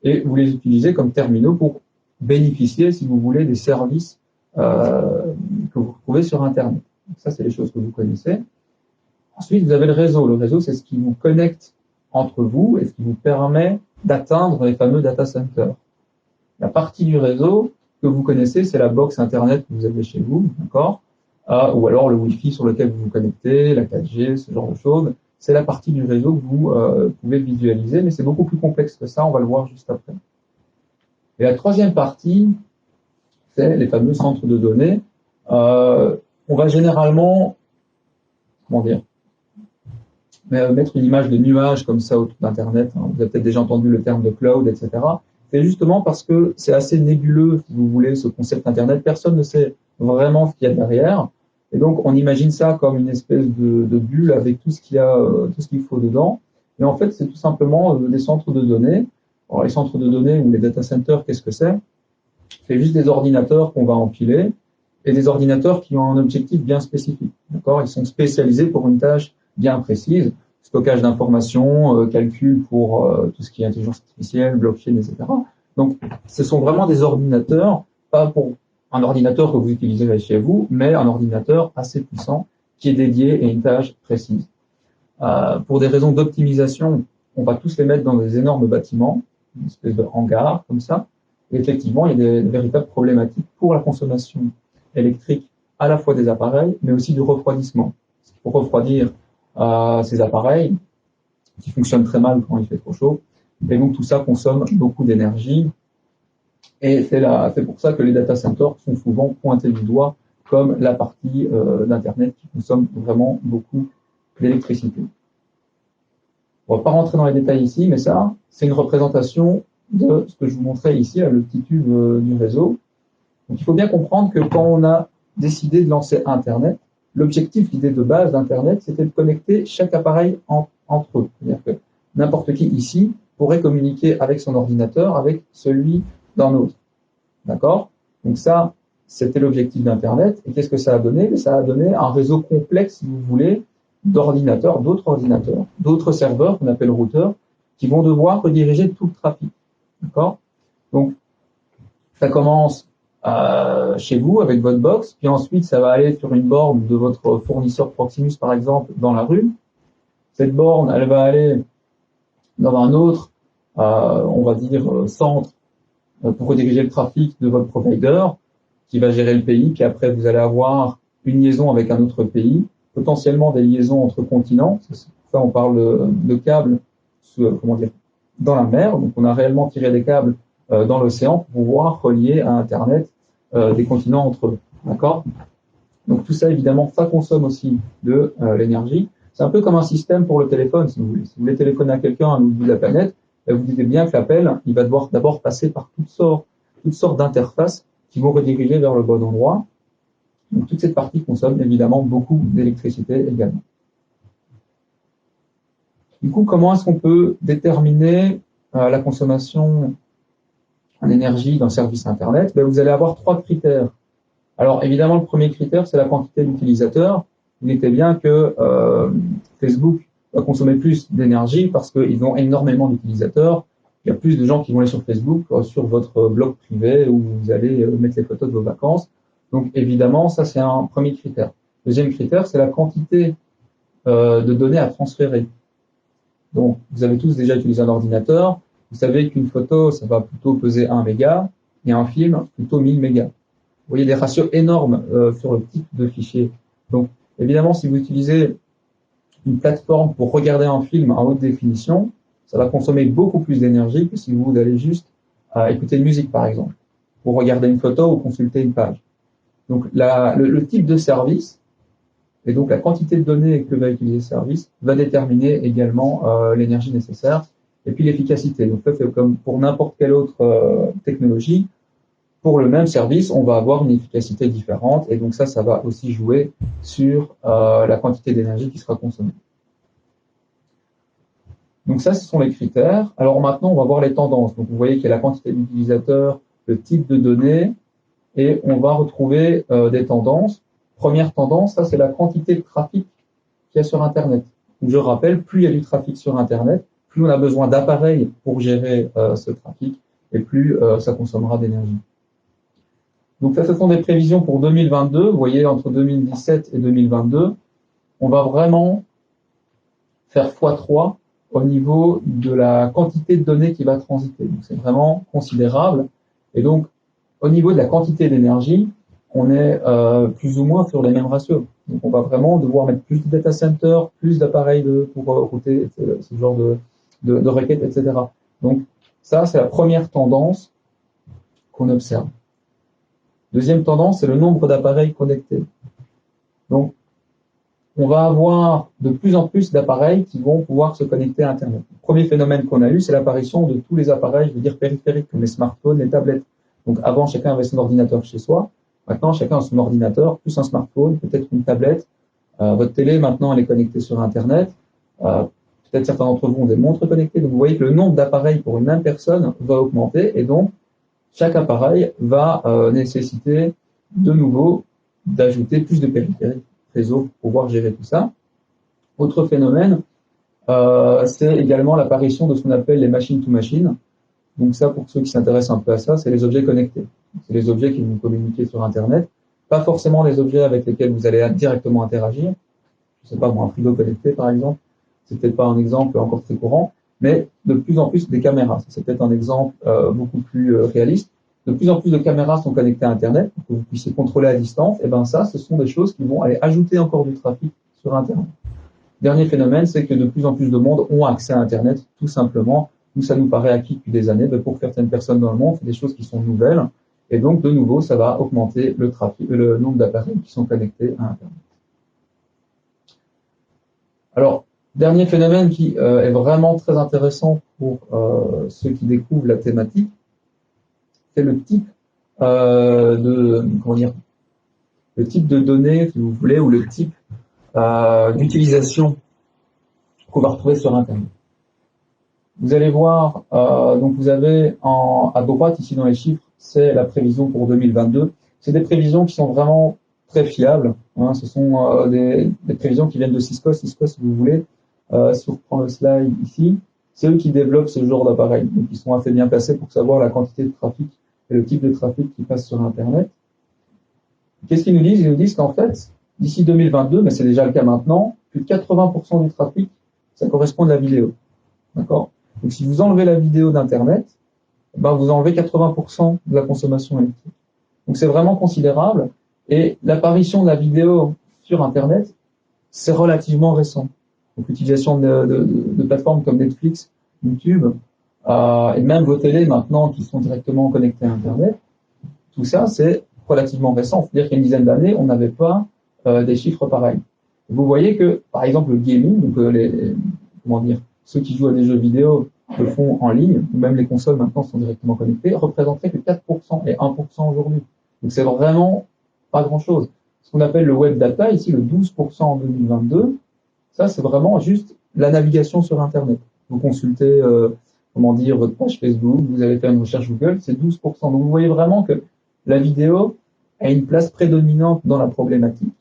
et vous les utilisez comme terminaux pour bénéficier, si vous voulez, des services que vous retrouvez sur Internet. Donc ça, c'est les choses que vous connaissez. Ensuite, vous avez le réseau. Le réseau, c'est ce qui vous connecte entre vous et ce qui vous permet d'atteindre les fameux data centers. La partie du réseau que vous connaissez, c'est la box Internet que vous avez chez vous, d'accord, ou alors le Wi-Fi sur lequel vous vous connectez, la 4G, ce genre de choses. C'est la partie du réseau que vous pouvez visualiser, mais c'est beaucoup plus complexe que ça, on va le voir juste après. Et la troisième partie, c'est les fameux centres de données. On va généralement, comment dire, mettre une image de nuage comme ça autour d'Internet. Hein. Vous avez peut-être déjà entendu le terme de cloud, etc. C'est justement parce que c'est assez nébuleux, si vous voulez, ce concept Internet. Personne ne sait vraiment ce qu'il y a derrière. Et donc, on imagine ça comme une espèce de bulle avec tout ce qu'il y a, tout ce qu'il faut dedans. Et en fait, c'est tout simplement des centres de données. Alors, les centres de données ou les data centers, qu'est-ce que c'est? C'est juste des ordinateurs qu'on va empiler et des ordinateurs qui ont un objectif bien spécifique. D'accord? Ils sont spécialisés pour une tâche bien précise. Stockage d'informations, calcul pour tout ce qui est intelligence artificielle, blockchain, etc. Donc, ce sont vraiment des ordinateurs, pas pour un ordinateur que vous utilisez chez vous, mais un ordinateur assez puissant qui est dédié à une tâche précise. Pour des raisons d'optimisation, on va tous les mettre dans des énormes bâtiments, une espèce de hangar comme ça. Et effectivement, il y a des véritables problématiques pour la consommation électrique à la fois des appareils, mais aussi du refroidissement. Pour refroidir ces appareils qui fonctionnent très mal quand il fait trop chaud. Et donc tout ça consomme beaucoup d'énergie. Et c'est pour ça que les data centers sont souvent pointés du doigt comme la partie d'Internet qui consomme vraiment beaucoup d'électricité. On va pas rentrer dans les détails ici, mais ça, c'est une représentation de ce que je vous montrais ici, le petit tube du réseau. Donc il faut bien comprendre que quand on a décidé de lancer Internet, l'objectif, l'idée de base d'Internet, c'était de connecter chaque appareil entre eux. C'est-à-dire que n'importe qui ici pourrait communiquer avec son ordinateur, avec celui d'un autre. D'accord? Donc ça, c'était l'objectif d'Internet. Et qu'est-ce que ça a donné? Ça a donné un réseau complexe, si vous voulez, d'ordinateurs, d'autres serveurs qu'on appelle routeurs, qui vont devoir rediriger tout le trafic. D'accord? Donc, ça commence chez vous avec votre box, puis ensuite ça va aller sur une borne de votre fournisseur Proximus par exemple dans la rue. Cette borne, elle va aller dans un autre, on va dire centre pour rediriger le trafic de votre provider qui va gérer le pays, puis après vous allez avoir une liaison avec un autre pays, potentiellement des liaisons entre continents. Ça on parle de câbles, comment dire, dans la mer. Donc on a réellement tiré des câbles dans l'océan pour pouvoir relier à Internet des continents entre eux. D'accord? Donc tout ça, évidemment, ça consomme aussi de l'énergie. C'est un peu comme un système pour le téléphone, si vous voulez. Si vous voulez téléphoner à quelqu'un à l'autre bout de la planète, vous dites bien que l'appel, il va devoir d'abord passer par toutes sortes d'interfaces qui vont rediriger vers le bon endroit. Donc toute cette partie consomme évidemment beaucoup d'électricité également. Du coup, comment est-ce qu'on peut déterminer la consommation en énergie d'un service Internet? Vous allez avoir 3 critères. Alors, évidemment, le premier critère, c'est la quantité d'utilisateurs. Vous notez bien que Facebook va consommer plus d'énergie parce qu'ils ont énormément d'utilisateurs. Il y a plus de gens qui vont aller sur Facebook, sur votre blog privé où vous allez mettre les photos de vos vacances. Donc, évidemment, ça, c'est un premier critère. Deuxième critère, c'est la quantité de données à transférer. Donc, vous avez tous déjà utilisé un ordinateur. Vous savez qu'une photo, ça va plutôt peser 1 méga et un film, plutôt 1000 mégas. Vous voyez des ratios énormes sur le type de fichier. Donc, évidemment, si vous utilisez une plateforme pour regarder un film en haute définition, ça va consommer beaucoup plus d'énergie que si vous allez juste écouter une musique, par exemple, pour regarder une photo ou consulter une page. Donc, le type de service et donc la quantité de données que va utiliser le service va déterminer également l'énergie nécessaire et puis l'efficacité. Donc, ça, c'est comme pour n'importe quelle autre technologie. Pour le même service, on va avoir une efficacité différente et donc ça va aussi jouer sur la quantité d'énergie qui sera consommée. Donc ça, ce sont les critères. Alors maintenant, on va voir les tendances. Donc vous voyez qu'il y a la quantité d'utilisateurs, le type de données et on va retrouver des tendances. Première tendance, ça c'est la quantité de trafic qu'il y a sur Internet. Donc, je rappelle, plus il y a du trafic sur Internet, plus on a besoin d'appareils pour gérer ce trafic et plus ça consommera d'énergie. Donc ça, ce sont des prévisions pour 2022. Vous voyez, entre 2017 et 2022, on va vraiment faire x3 au niveau de la quantité de données qui va transiter. Donc c'est vraiment considérable. Et donc, au niveau de la quantité d'énergie, on est plus ou moins sur les mêmes ratios. Donc on va vraiment devoir mettre plus de data centers, plus d'appareils pour router ce genre de requêtes, etc. Donc ça, c'est la première tendance qu'on observe. Deuxième tendance, c'est le nombre d'appareils connectés. Donc, on va avoir de plus en plus d'appareils qui vont pouvoir se connecter à Internet. Le premier phénomène qu'on a eu, c'est l'apparition de tous les appareils, je veux dire périphériques, comme les smartphones, les tablettes. Donc, avant, chacun avait son ordinateur chez soi. Maintenant, chacun a son ordinateur, plus un smartphone, peut-être une tablette. Votre télé, maintenant, elle est connectée sur Internet. Peut-être certains d'entre vous ont des montres connectées. Donc, vous voyez que le nombre d'appareils pour une même personne va augmenter. Et donc, chaque appareil va nécessiter de nouveau d'ajouter plus de périphériques réseau pour pouvoir gérer tout ça. Autre phénomène, c'est également l'apparition de ce qu'on appelle les machine-to-machine. Donc ça, pour ceux qui s'intéressent un peu à ça, c'est les objets connectés. C'est les objets qui vont communiquer sur Internet, pas forcément les objets avec lesquels vous allez directement interagir. Je sais pas, moi, un frigo connecté, par exemple, c'est peut-être pas un exemple encore très courant, mais de plus en plus des caméras. C'est peut-être un exemple beaucoup plus réaliste. De plus en plus de caméras sont connectées à Internet pour que vous puissiez contrôler à distance. Et ben ça, ce sont des choses qui vont aller ajouter encore du trafic sur Internet. Dernier phénomène, c'est que de plus en plus de monde ont accès à Internet, tout simplement. Nous, ça nous paraît acquis depuis des années. Mais pour certaines personnes dans le monde, c'est des choses qui sont nouvelles. Et donc, de nouveau, ça va augmenter le trafic, le nombre d'appareils qui sont connectés à Internet. Alors, dernier phénomène qui est vraiment très intéressant pour ceux qui découvrent la thématique, c'est le type le type de données, si vous voulez, ou le type d'utilisation qu'on va retrouver sur Internet. Vous allez voir, donc vous avez à droite ici dans les chiffres, c'est la prévision pour 2022. C'est des prévisions qui sont vraiment très fiables. Hein, ce sont des prévisions qui viennent de Cisco, si vous voulez. Si on reprend le slide ici, c'est eux qui développent ce genre d'appareil. Donc ils sont assez bien placés pour savoir la quantité de trafic et le type de trafic qui passe sur Internet. Qu'est-ce qu'ils nous disent? Ils nous disent qu'en fait, d'ici 2022, mais c'est déjà le cas maintenant, plus de 80% du trafic, ça correspond à la vidéo. D'accord? Donc si vous enlevez la vidéo d'Internet, ben vous enlevez 80% de la consommation électrique. Donc c'est vraiment considérable. Et l'apparition de la vidéo sur Internet, c'est relativement récent. Donc l'utilisation de plateformes comme Netflix, YouTube, et même vos télés maintenant qui sont directement connectées à Internet, tout ça c'est relativement récent. C'est-à-dire qu'il y a une dizaine d'années, on n'avait pas des chiffres pareils. Vous voyez que, par exemple, le gaming, donc ceux qui jouent à des jeux vidéo le font en ligne, ou même les consoles maintenant sont directement connectées, représenterait que 4% et 1% aujourd'hui. Donc c'est vraiment pas grand-chose. Ce qu'on appelle le web data, ici le 12% en 2022, ça c'est vraiment juste la navigation sur Internet. Vous consultez, votre page Facebook, vous allez faire une recherche Google, c'est 12%. Donc vous voyez vraiment que la vidéo a une place prédominante dans la problématique.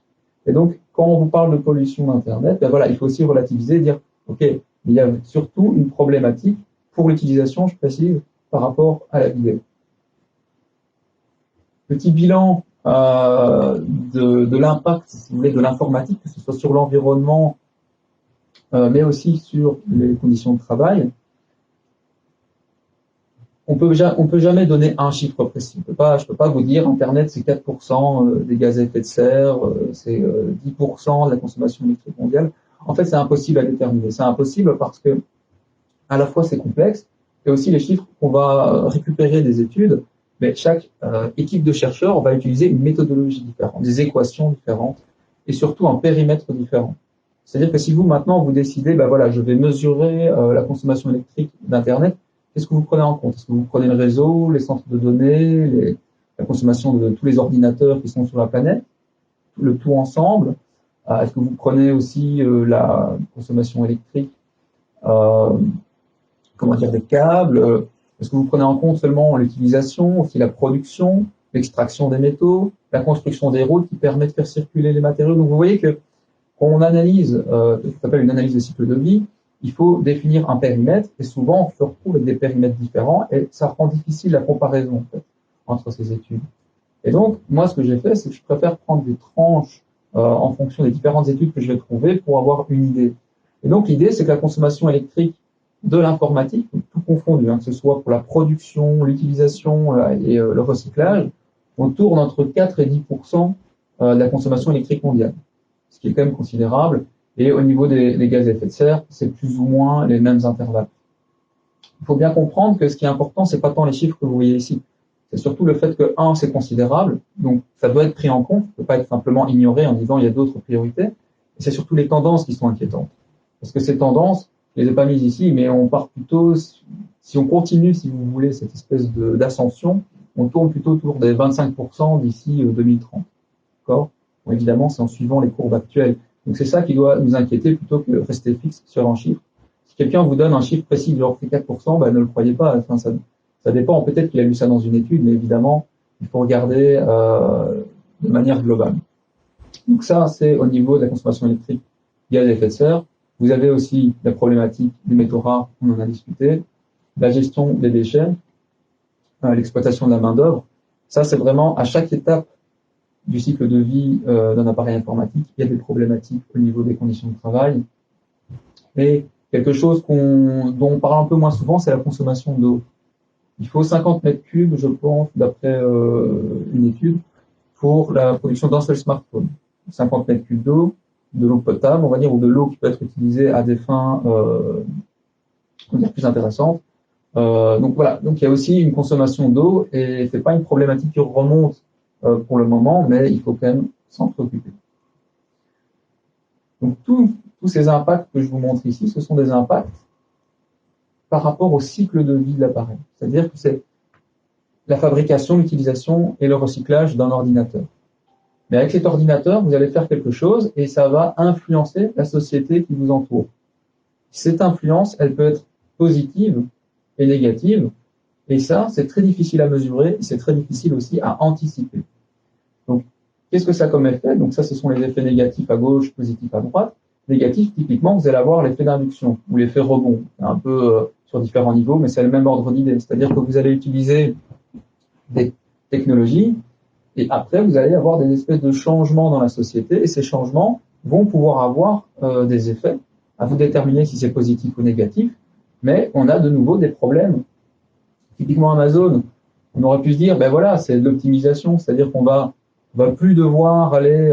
Et donc, quand on vous parle de pollution d'Internet, ben voilà, il faut aussi relativiser et dire, OK, il y a surtout une problématique pour l'utilisation, je précise, par rapport à la vidéo. Petit bilan de l'impact, si vous voulez, de l'informatique, que ce soit sur l'environnement, mais aussi sur les conditions de travail. On peut jamais donner un chiffre précis. Je peux pas vous dire Internet c'est 4% des gaz à effet de serre, c'est 10% de la consommation électrique mondiale. En fait, c'est impossible à déterminer. C'est impossible parce que à la fois c'est complexe et aussi les chiffres qu'on va récupérer des études, mais chaque équipe de chercheurs va utiliser une méthodologie différente, des équations différentes et surtout un périmètre différent. C'est-à-dire que si vous maintenant vous décidez, je vais mesurer la consommation électrique d'Internet, qu'est-ce que vous prenez en compte? Est-ce que vous prenez le réseau, les centres de données, la consommation de tous les ordinateurs qui sont sur la planète, le tout ensemble? Est-ce que vous prenez aussi la consommation électrique, des câbles? Est-ce que vous prenez en compte seulement l'utilisation, aussi la production, l'extraction des métaux, la construction des routes qui permet de faire circuler les matériaux? Donc vous voyez que quand on analyse, ce qu'on appelle une analyse de cycle de vie, il faut définir un périmètre et souvent on se retrouve avec des périmètres différents et ça rend difficile la comparaison en fait, entre ces études. Et donc, moi ce que j'ai fait, c'est que je préfère prendre des tranches en fonction des différentes études que je vais trouver pour avoir une idée. Et donc l'idée, c'est que la consommation électrique de l'informatique, tout confondu, hein, que ce soit pour la production, l'utilisation et le recyclage, on tourne entre 4 et 10% de la consommation électrique mondiale, ce qui est quand même considérable. Et au niveau des gaz à effet de serre, c'est plus ou moins les mêmes intervalles. Il faut bien comprendre que ce qui est important, c'est pas tant les chiffres que vous voyez ici, c'est surtout le fait que, c'est considérable, donc ça doit être pris en compte, ça ne peut pas être simplement ignoré en disant il y a d'autres priorités, et c'est surtout les tendances qui sont inquiétantes. Parce que ces tendances, je les ai pas mises ici, mais on part plutôt, si on continue, si vous voulez, cette espèce d'ascension, on tourne plutôt autour des 25% d'ici 2030. D'accord? Bon, évidemment, c'est en suivant les courbes actuelles. Donc c'est ça qui doit nous inquiéter plutôt que rester fixe sur un chiffre. Si quelqu'un vous donne un chiffre précis du genre c'est 4%, ne le croyez pas. Enfin, ça dépend. Peut-être qu'il a lu ça dans une étude, mais évidemment, il faut regarder de manière globale. Donc ça, c'est au niveau de la consommation électrique, gaz à effet de serre. Vous avez aussi la problématique des métaux rares, on en a discuté, la gestion des déchets, l'exploitation de la main-d'œuvre. Ça, c'est vraiment à chaque étape du cycle de vie d'un appareil informatique, il y a des problématiques au niveau des conditions de travail. Et quelque chose dont on parle un peu moins souvent, c'est la consommation d'eau. Il faut 50 mètres cubes, je pense, d'après une étude, pour la production d'un seul smartphone. 50 mètres cubes d'eau, de l'eau potable, on va dire, ou de l'eau qui peut être utilisée à des fins plus intéressantes. Donc voilà, donc il y a aussi une consommation d'eau, et c'est pas une problématique qui remonte pour le moment, mais il faut quand même s'en préoccuper. Donc tous ces impacts que je vous montre ici, ce sont des impacts par rapport au cycle de vie de l'appareil. C'est-à-dire que c'est la fabrication, l'utilisation et le recyclage d'un ordinateur. Mais avec cet ordinateur, vous allez faire quelque chose et ça va influencer la société qui vous entoure. Cette influence, elle peut être positive et négative, et ça, c'est très difficile à mesurer, et c'est très difficile aussi à anticiper. Donc, qu'est-ce que ça a comme effet? Donc ça, ce sont les effets négatifs à gauche, positifs à droite. Négatifs, typiquement, vous allez avoir l'effet d'induction ou l'effet rebond, un peu sur différents niveaux, mais c'est le même ordre d'idée. C'est-à-dire que vous allez utiliser des technologies, et après, vous allez avoir des espèces de changements dans la société, et ces changements vont pouvoir avoir des effets, à vous déterminer si c'est positif ou négatif, mais on a de nouveau des problèmes. Typiquement Amazon, on aurait pu se dire, ben voilà, c'est de l'optimisation, c'est-à-dire qu'on va plus devoir aller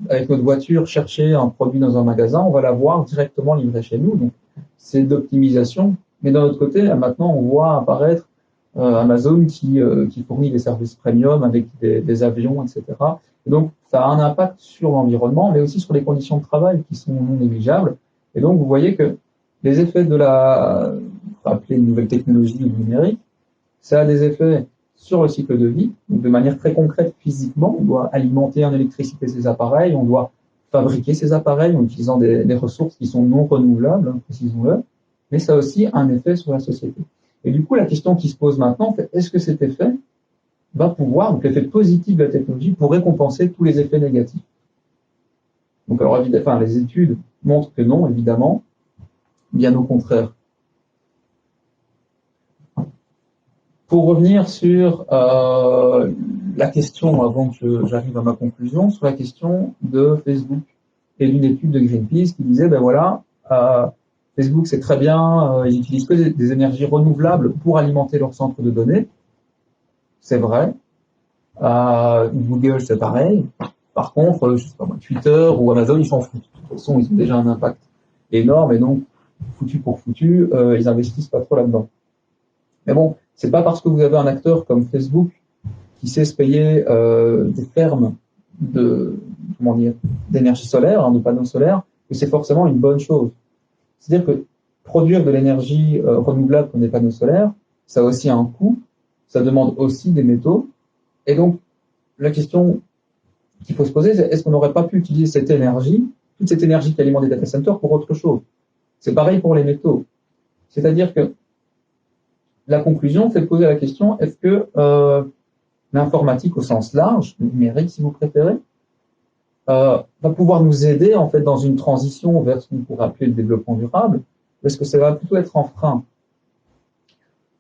avec notre voiture chercher un produit dans un magasin, on va l'avoir directement livré chez nous. Donc c'est d'optimisation. Mais d'un autre côté, maintenant, on voit apparaître Amazon qui fournit des services premium avec des avions, etc. Et donc ça a un impact sur l'environnement, mais aussi sur les conditions de travail qui sont non négligeables. Et donc vous voyez que les effets de appelée une nouvelle technologie ou numérique, ça a des effets sur le cycle de vie, donc de manière très concrète physiquement. On doit alimenter en électricité ces appareils, on doit fabriquer ces appareils en utilisant des ressources qui sont non renouvelables, hein, précisons-le, mais ça a aussi un effet sur la société. Et du coup, la question qui se pose maintenant, c'est est-ce que cet effet va pouvoir, donc l'effet positif de la technologie, pourrait compenser tous les effets négatifs? Donc alors, évidemment, les études montrent que non, évidemment, bien au contraire. Pour revenir sur la question, avant que j'arrive à ma conclusion, sur la question de Facebook et d'une étude de Greenpeace qui disait, ben voilà, Facebook c'est très bien, ils utilisent que des énergies renouvelables pour alimenter leur centre de données. C'est vrai. Google c'est pareil. Par contre, je sais pas moi, Twitter ou Amazon, ils s'en foutent. De toute façon, ils ont déjà un impact énorme et donc, foutu pour foutu, ils investissent pas trop là-dedans. Mais bon, c'est pas parce que vous avez un acteur comme Facebook qui sait se payer des fermes d'énergie solaire, de panneaux solaires, que c'est forcément une bonne chose. C'est-à-dire que produire de l'énergie renouvelable comme des panneaux solaires, ça a aussi un coût, ça demande aussi des métaux, et donc la question qu'il faut se poser, c'est est-ce qu'on n'aurait pas pu utiliser cette énergie, toute cette énergie qui alimente des data centers pour autre chose? C'est pareil pour les métaux. C'est-à-dire que la conclusion, c'est de poser la question, est-ce que l'informatique au sens large, le numérique si vous préférez, va pouvoir nous aider en fait dans une transition vers ce qu'on pourrait appeler le développement durable, ou est-ce que ça va plutôt être un frein?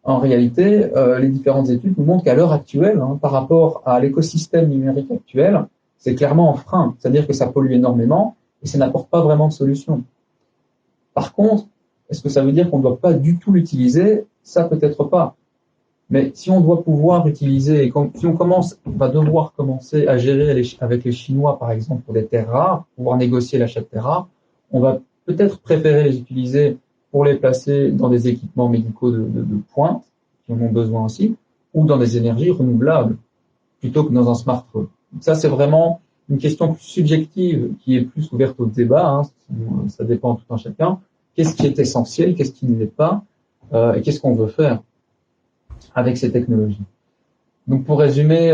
En réalité, les différentes études nous montrent qu'à l'heure actuelle, par rapport à l'écosystème numérique actuel, c'est clairement un frein, c'est-à-dire que ça pollue énormément et ça n'apporte pas vraiment de solution. Par contre, Est-ce que ça veut dire qu'on ne doit pas du tout l'utiliser? Ça, peut-être pas. Mais si on doit pouvoir utiliser, si on va devoir commencer à gérer avec les Chinois, par exemple, pour des terres rares, pouvoir négocier l'achat de terres rares, on va peut-être préférer les utiliser pour les placer dans des équipements médicaux de pointe, qui en ont besoin aussi, ou dans des énergies renouvelables, plutôt que dans un smartphone. Donc ça, c'est vraiment une question plus subjective, qui est plus ouverte au débat, hein, ça dépend tout un chacun. Qu'est-ce qui est essentiel, qu'est-ce qui ne l'est pas, et qu'est-ce qu'on veut faire avec ces technologies. Donc pour résumer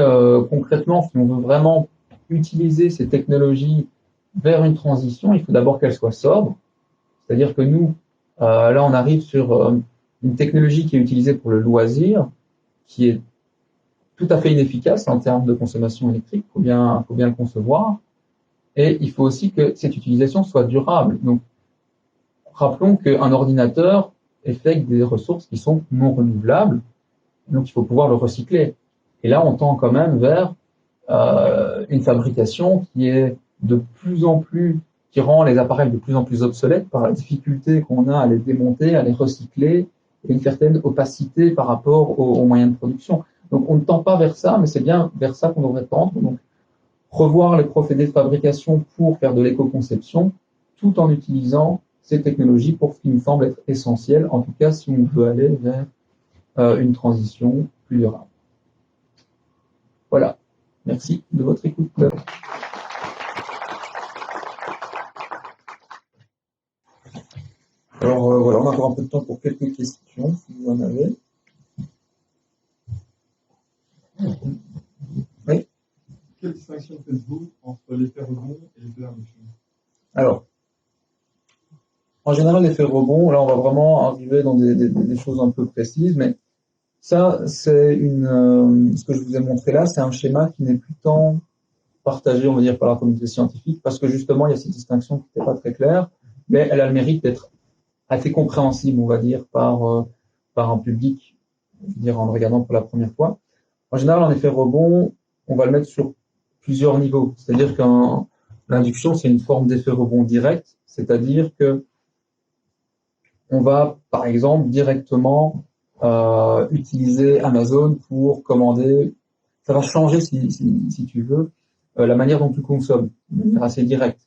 concrètement, si on veut vraiment utiliser ces technologies vers une transition, il faut d'abord qu'elles soient sobres. C'est-à-dire que nous, là on arrive sur une technologie qui est utilisée pour le loisir, qui est tout à fait inefficace en termes de consommation électrique, faut bien le concevoir. Et il faut aussi que cette utilisation soit durable. Donc rappelons qu'un ordinateur est fait avec des ressources qui sont non renouvelables. Donc, il faut pouvoir le recycler. Et là, on tend quand même vers une fabrication qui est de plus en plus, qui rend les appareils de plus en plus obsolètes par la difficulté qu'on a à les démonter, à les recycler, et une certaine opacité par rapport aux moyens de production. Donc, on ne tend pas vers ça, mais c'est bien vers ça qu'on devrait tendre. Donc, revoir les procédés de fabrication pour faire de l'éco-conception, tout en utilisant ces technologies pour ce qui nous semble être essentiel, en tout cas si on veut aller vers une transition plus durable. Voilà. Merci de votre écoute. Alors voilà, on a encore un peu de temps pour quelques questions, si vous en avez. Oui. Quelle distinction faites-vous entre l'effet rebond et l'effet d'induction? Alors, en général, l'effet rebond, là on va vraiment arriver dans des choses un peu précises, mais ça, c'est ce que je vous ai montré là, c'est un schéma qui n'est plus tant partagé, on va dire, par la communauté scientifique, parce que justement, il y a cette distinction qui n'était pas très claire, mais elle a le mérite d'être assez compréhensible, on va dire, par un public, je veux dire, en le regardant pour la première fois. En général, en effet rebond, on va le mettre sur plusieurs niveaux. C'est-à-dire que l'induction, c'est une forme d'effet rebond direct, c'est-à-dire que on va, par exemple, directement utiliser Amazon pour commander. Ça va changer, si tu veux, la manière dont tu consommes, de manière assez directe.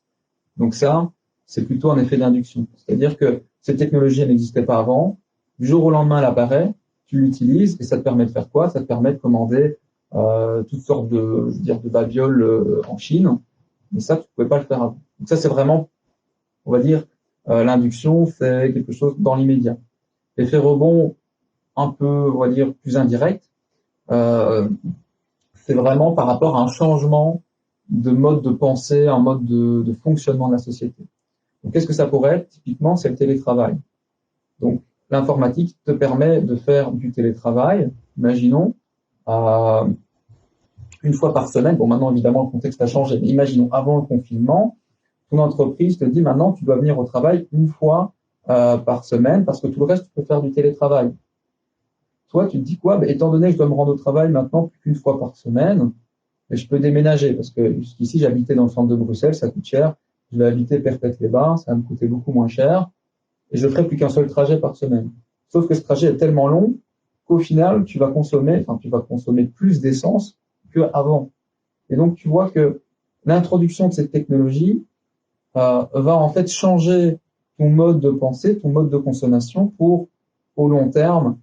Donc ça, c'est plutôt un effet d'induction. C'est-à-dire que cette technologie n'existait pas avant. Du jour au lendemain, elle apparaît, tu l'utilises et ça te permet de faire quoi? Ça te permet de commander toutes sortes de babioles en Chine. Mais ça, tu pouvais pas le faire avant. Donc ça, c'est vraiment, on va dire, l'induction, c'est quelque chose dans l'immédiat. L'effet rebond, un peu, on va dire, plus indirect, c'est vraiment par rapport à un changement de mode de pensée, un mode de fonctionnement de la société. Donc, qu'est-ce que ça pourrait être? Typiquement, c'est le télétravail. Donc, l'informatique te permet de faire du télétravail, imaginons, une fois par semaine. Bon, maintenant, évidemment, le contexte a changé, mais imaginons, avant le confinement, ton entreprise te dit maintenant, tu dois venir au travail une fois par semaine parce que tout le reste, tu peux faire du télétravail. Toi, tu te dis quoi? Étant donné que je dois me rendre au travail maintenant plus qu'une fois par semaine, je peux déménager parce que jusqu'ici, j'habitais dans le centre de Bruxelles, ça coûte cher. Je vais habiter Perpète-les-Bains, ça va me coûter beaucoup moins cher et je ne ferai plus qu'un seul trajet par semaine. Sauf que ce trajet est tellement long qu'au final, tu vas consommer plus d'essence qu'avant. Et donc, tu vois que l'introduction de cette technologie va en fait changer ton mode de pensée, ton mode de consommation pour, au long terme,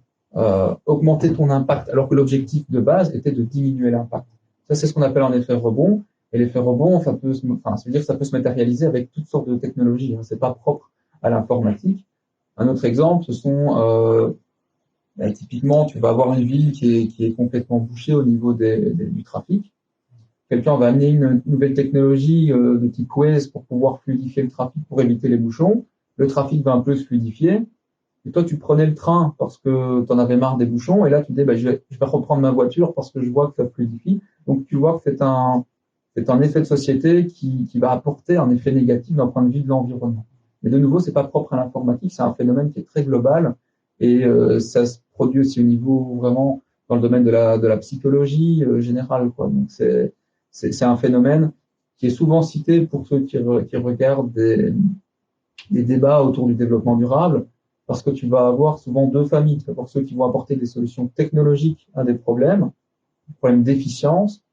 augmenter ton impact, alors que l'objectif de base était de diminuer l'impact. Ça, c'est ce qu'on appelle un effet rebond. Et l'effet rebond, ça veut dire que ça peut se matérialiser avec toutes sortes de technologies. Hein. C'est pas propre à l'informatique. Un autre exemple, ce sont typiquement, tu vas avoir une ville qui est complètement bouchée au niveau du trafic. Quelqu'un va amener une nouvelle technologie de type Waze pour pouvoir fluidifier le trafic, pour éviter les bouchons. Le trafic va un peu se fluidifier. Et toi, tu prenais le train parce que tu en avais marre des bouchons. Et là, tu dis, je vais reprendre ma voiture parce que je vois que ça fluidifie. Donc, tu vois que c'est un effet de société qui va apporter un effet négatif d'un point de vue de l'environnement. Mais de nouveau, c'est pas propre à l'informatique. C'est un phénomène qui est très global. Et ça se produit aussi au niveau vraiment dans le domaine de la psychologie générale, quoi. Donc, c'est un phénomène qui est souvent cité pour ceux qui regardent des débats autour du développement durable. parce que tu vas avoir souvent deux familles. Tu vas avoir ceux qui vont apporter des solutions technologiques à des problèmes d'efficience,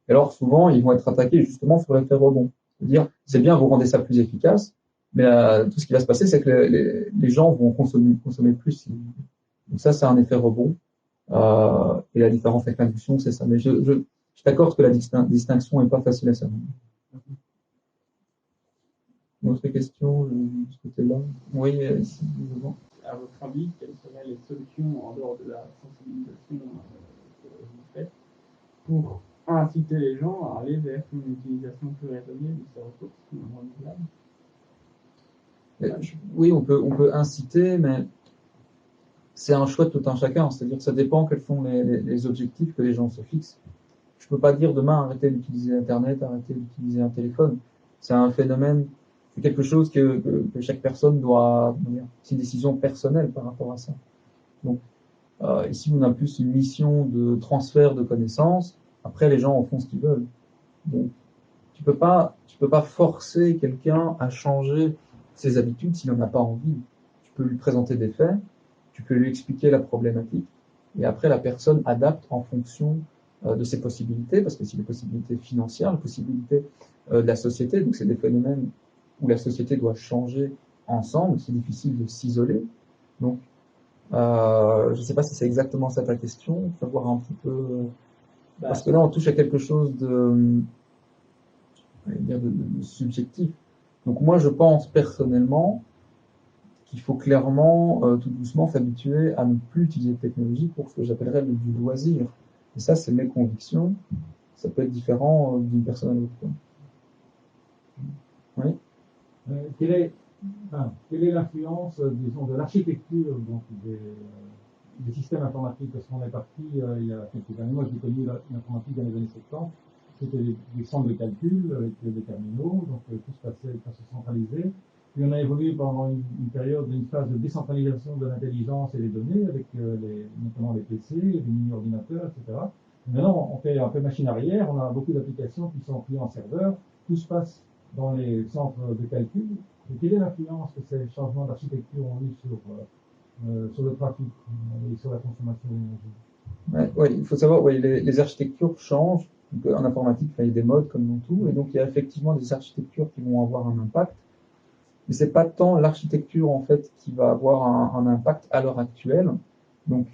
et alors souvent ils vont être attaqués justement sur l'effet rebond. C'est-à-dire, c'est bien, vous rendez ça plus efficace, mais tout ce qui va se passer, c'est que les gens vont consommer plus. Donc ça, c'est un effet rebond. Et la différence avec l'induction, c'est ça. Mais je t'accorde que la distinction n'est pas facile à savoir. Une autre question de ce côté-là? Oui, ici, devant. À votre avis, quelles seraient les solutions en dehors de la sensibilisation que vous faites pour inciter les gens à aller vers une utilisation plus raisonnée de ces ressources renouvelables? Oui, on peut inciter, mais c'est un choix de tout un chacun. C'est-à-dire que ça dépend quels sont les objectifs que les gens se fixent. Je peux pas dire demain arrêtez d'utiliser Internet, arrêtez d'utiliser un téléphone. C'est un phénomène, c'est quelque chose que chaque personne doit, c'est une décision personnelle par rapport à ça. Donc, ici, on a plus une mission de transfert de connaissances. Après, les gens en font ce qu'ils veulent. Donc, tu peux pas forcer quelqu'un à changer ses habitudes s'il n'en a pas envie. Tu peux lui présenter des faits, tu peux lui expliquer la problématique, et après, la personne adapte en fonction de ses possibilités, parce que c'est des possibilités financières, les possibilités de la société, donc c'est des phénomènes où la société doit changer ensemble, c'est difficile de s'isoler. Donc, je ne sais pas si c'est exactement ça ta question, faut voir un petit peu, parce que là on touche à quelque chose de subjectif. Donc moi je pense personnellement qu'il faut clairement, tout doucement, s'habituer à ne plus utiliser de technologie pour ce que j'appellerais du loisir. Et ça, c'est mes convictions. Ça peut être différent d'une personne à l'autre. Oui. Quelle est l'influence, disons, de l'architecture donc des systèmes informatiques? Parce qu'on est parti il y a quelques années, moi j'ai connu l'informatique dans les années 70, c'était des centres de calcul avec des terminaux, donc tout se passait de façon centralisée. Puis on a évolué pendant une période, une phase de décentralisation de l'intelligence et des données, avec notamment les PC, les mini-ordinateurs, etc. Et maintenant, on fait un peu machine arrière, on a beaucoup d'applications qui sont prises en serveur, tout se passe dans les centres de calcul. Et quelle est l'influence que ces changements d'architecture ont eu sur le trafic et sur la consommation d'énergie? Ouais, il faut savoir, les architectures changent. Donc, en informatique, il y a des modes comme dans tout, et donc il y a effectivement des architectures qui vont avoir un impact. Mais c'est pas tant l'architecture en fait qui va avoir un impact à l'heure actuelle. Donc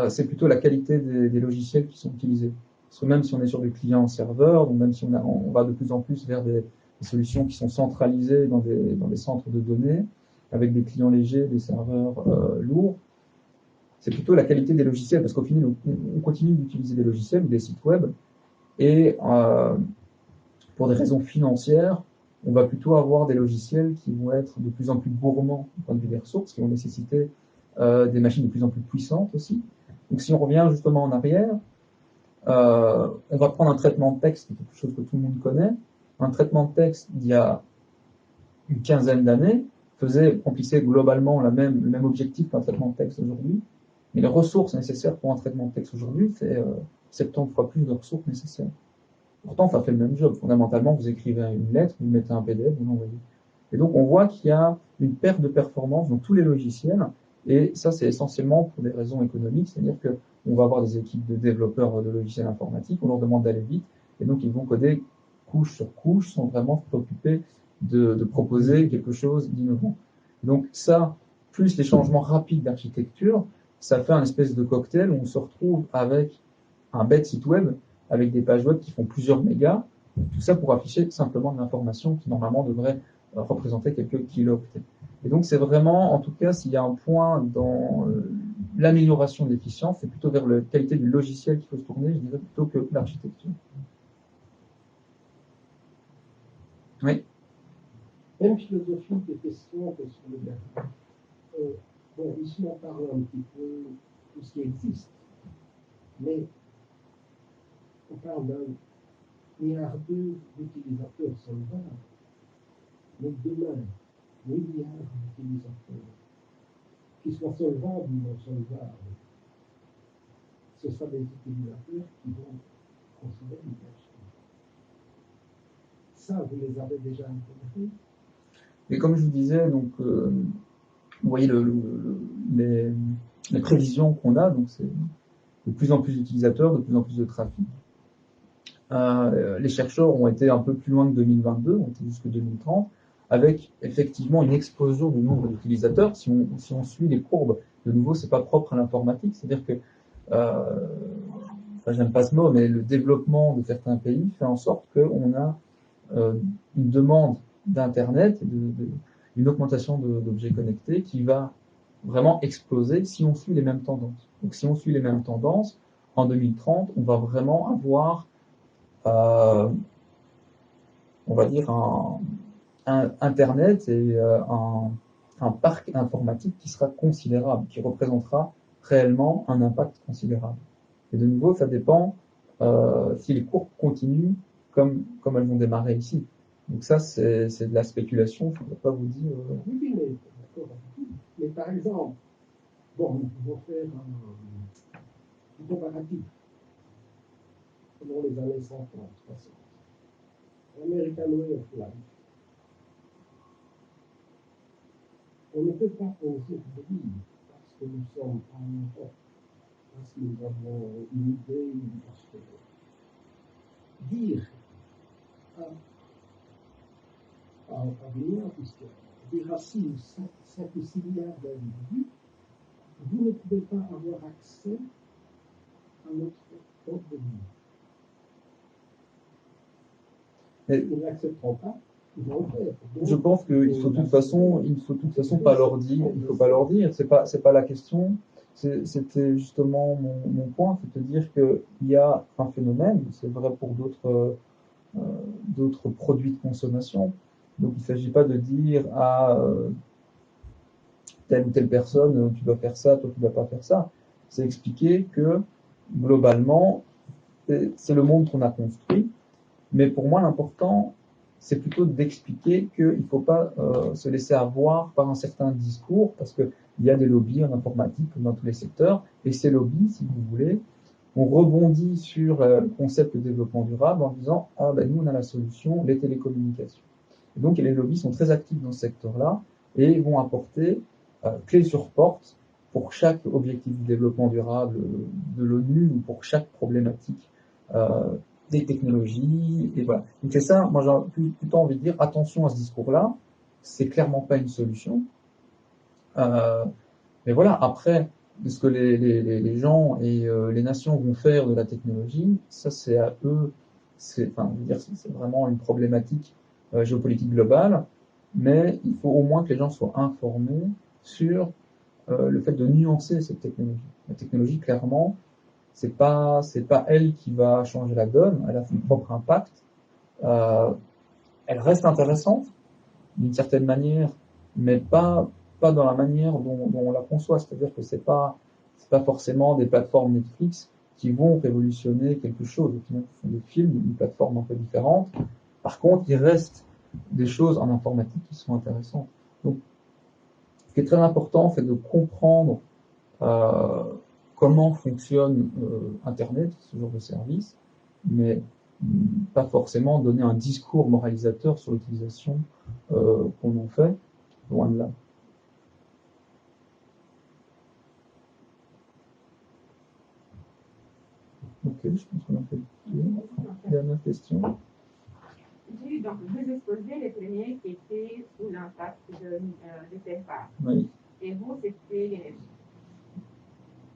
c'est plutôt la qualité des logiciels qui sont utilisés. Parce que même si on est sur des clients serveurs, donc même si on va de plus en plus vers des solutions qui sont centralisées dans des centres de données, avec des clients légers, des serveurs lourds, c'est plutôt la qualité des logiciels, parce qu'au final, on continue d'utiliser des logiciels ou des sites web, et pour des raisons financières, on va plutôt avoir des logiciels qui vont être de plus en plus gourmands du point de vue des ressources, qui vont nécessiter des machines de plus en plus puissantes aussi. Donc si on revient justement en arrière, on va prendre un traitement de texte, quelque chose que tout le monde connaît. Un traitement de texte d'il y a une quinzaine d'années remplissait globalement le même objectif qu'un traitement de texte aujourd'hui. Mais les ressources nécessaires pour un traitement de texte aujourd'hui, c'est 70 fois plus de ressources nécessaires. Pourtant, ça fait le même job. Fondamentalement, vous écrivez une lettre, vous mettez un PDF, vous l'envoyez. Et donc, on voit qu'il y a une perte de performance dans tous les logiciels. Et ça, c'est essentiellement pour des raisons économiques. C'est-à-dire qu'on va avoir des équipes de développeurs de logiciels informatiques, on leur demande d'aller vite. Et donc, ils vont coder couche sur couche sans vraiment se préoccuper de proposer quelque chose d'innovant. Donc, ça, plus les changements rapides d'architecture, ça fait un espèce de cocktail où on se retrouve avec un bête site web avec des pages web qui font plusieurs mégas, tout ça pour afficher simplement de l'information qui normalement devrait représenter quelques kilooctets. Et donc c'est vraiment, en tout cas, s'il y a un point dans l'amélioration de l'efficience, c'est plutôt vers la qualité du logiciel qu'il faut se tourner, je dirais, plutôt que l'architecture. Oui. Même philosophie des questions que sur le bien. Bon, ici on parle un petit peu de tout ce qui existe, mais on parle d'un milliard d'utilisateurs solvables, mais demain, milliards d'utilisateurs, qu'ils soient solvables ou non solvables, ce sont des utilisateurs qui vont consommer l'énergie. Ça, vous les avez déjà intégrés. Et comme je vous disais, donc, vous voyez les prévisions qu'on a, donc c'est de plus en plus d'utilisateurs, de plus en plus de trafic. Les chercheurs ont été un peu plus loin que 2022, ont été jusque 2030, avec effectivement une explosion du nombre d'utilisateurs. Si on suit les courbes, de nouveau, c'est pas propre à l'informatique, c'est-à-dire que, j'aime pas ce mot, mais le développement de certains pays fait en sorte qu'on a une demande d'Internet, une augmentation d'objets connectés qui va vraiment exploser si on suit les mêmes tendances. Donc si on suit les mêmes tendances, en 2030, on va vraiment avoir, on va dire, un Internet et un parc informatique qui sera considérable, qui représentera réellement un impact considérable. Et de nouveau, ça dépend si les courbes continuent comme elles vont démarrer ici. Donc ça, c'est de la spéculation, je ne peux pas vous dire... Oui, mais d'accord. Mais par exemple, bon, nous pouvons faire un comparatif selon les années 50, 60. American Way of Life. On ne peut pas aujourd'hui, parce que nous sommes en Europe, parce que nous avons une idée, parce que dire à venir, puisque dire à 5 ou 6 milliards d'individus, vous ne pouvez pas avoir accès à notre ordre de vie. Ils n'accepteront pas, ils vont le faire. Donc, je pense qu'il faut de toute façon, pas leur dire, il faut pas leur dire, c'est pas la question. C'était justement mon point, c'est de dire qu'il y a un phénomène, c'est vrai pour d'autres produits de consommation. Donc il ne s'agit pas de dire à telle ou telle personne, tu dois faire ça, toi tu ne dois pas faire ça. C'est expliquer que globalement, c'est le monde qu'on a construit. Mais pour moi, l'important, c'est plutôt d'expliquer qu'il ne faut pas se laisser avoir par un certain discours, parce qu'il y a des lobbies en informatique comme dans tous les secteurs, et ces lobbies, si vous voulez, on rebondit sur le concept de développement durable en disant « Ah ben nous, on a la solution, les télécommunications ». Et donc, les lobbies sont très actifs dans ce secteur-là et vont apporter clé sur porte pour chaque objectif de développement durable de l'ONU ou pour chaque problématique des technologies, et voilà. Donc c'est ça, moi j'ai plutôt envie de dire, attention à ce discours-là, c'est clairement pas une solution. Mais voilà, après, ce que les gens et les nations vont faire de la technologie, ça c'est à eux, c'est vraiment une problématique géopolitique globale, mais il faut au moins que les gens soient informés sur le fait de nuancer cette technologie. La technologie, clairement, c'est pas elle qui va changer la donne, elle a son propre impact. Elle reste intéressante d'une certaine manière, mais pas dans la manière dont on la conçoit. C'est-à-dire que c'est pas forcément des plateformes Netflix qui vont révolutionner quelque chose. Au final, ce sont des films, une plateforme un peu différente. Par contre, il reste des choses en informatique qui sont intéressantes. Donc, ce qui est très important, c'est de comprendre comment fonctionne Internet, ce genre de service, mais pas forcément donner un discours moralisateur sur l'utilisation qu'on en fait, loin de là. Ok, je pense qu'on a fait le tour. Dernière question. Oui, donc vous exposez les premiers qui étaient sous l'impact de TFA. Oui. Et vous, c'était l'énergie.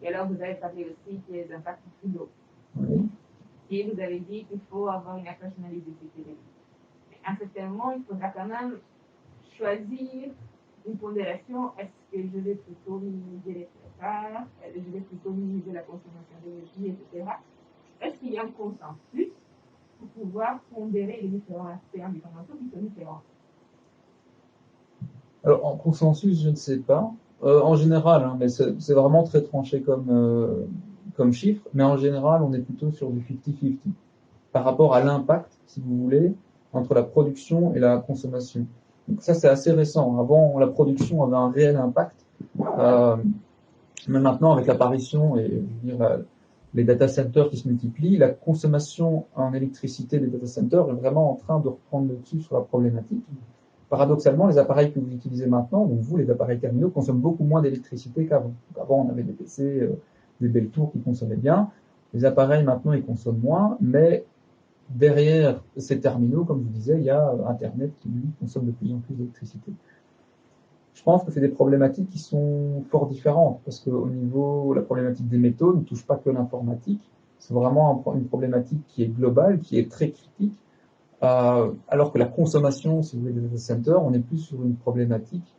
Et alors, vous avez parlé aussi des impacts globaux. Oui. Et vous avez dit qu'il faut avoir une approche analyse de ces éléments. Mais à un certain moment, il faudra quand même choisir une pondération. Est-ce que je vais plutôt minimiser les TFA? Est-ce que je vais plutôt minimiser la consommation d'énergie, etc. Est-ce qu'il y a un consensus pour pouvoir pondérer les différents aspects environnementaux qui sont différents? Alors, en consensus, je ne sais pas. En général, hein, mais c'est vraiment très tranché comme chiffre, mais en général, on est plutôt sur du 50-50 par rapport à l'impact, si vous voulez, entre la production et la consommation. Donc ça, c'est assez récent. Avant, la production avait un réel impact, mais maintenant, avec l'apparition et je veux dire, les data centers qui se multiplient, la consommation en électricité des data centers est vraiment en train de reprendre le dessus sur la problématique. paradoxalement, les appareils que vous utilisez maintenant, donc vous, les appareils terminaux, consomment beaucoup moins d'électricité qu'avant. Donc avant, on avait des PC, des belles tours qui consommaient bien. Les appareils, maintenant, ils consomment moins, mais derrière ces terminaux, comme je vous disais, il y a Internet qui, lui, consomme de plus en plus d'électricité. Je pense que c'est des problématiques qui sont fort différentes, parce qu'au niveau, la problématique des métaux ne touche pas que l'informatique. C'est vraiment une problématique qui est globale, qui est très critique. Alors que la consommation, si vous voulez, des data centers, on est plus sur une problématique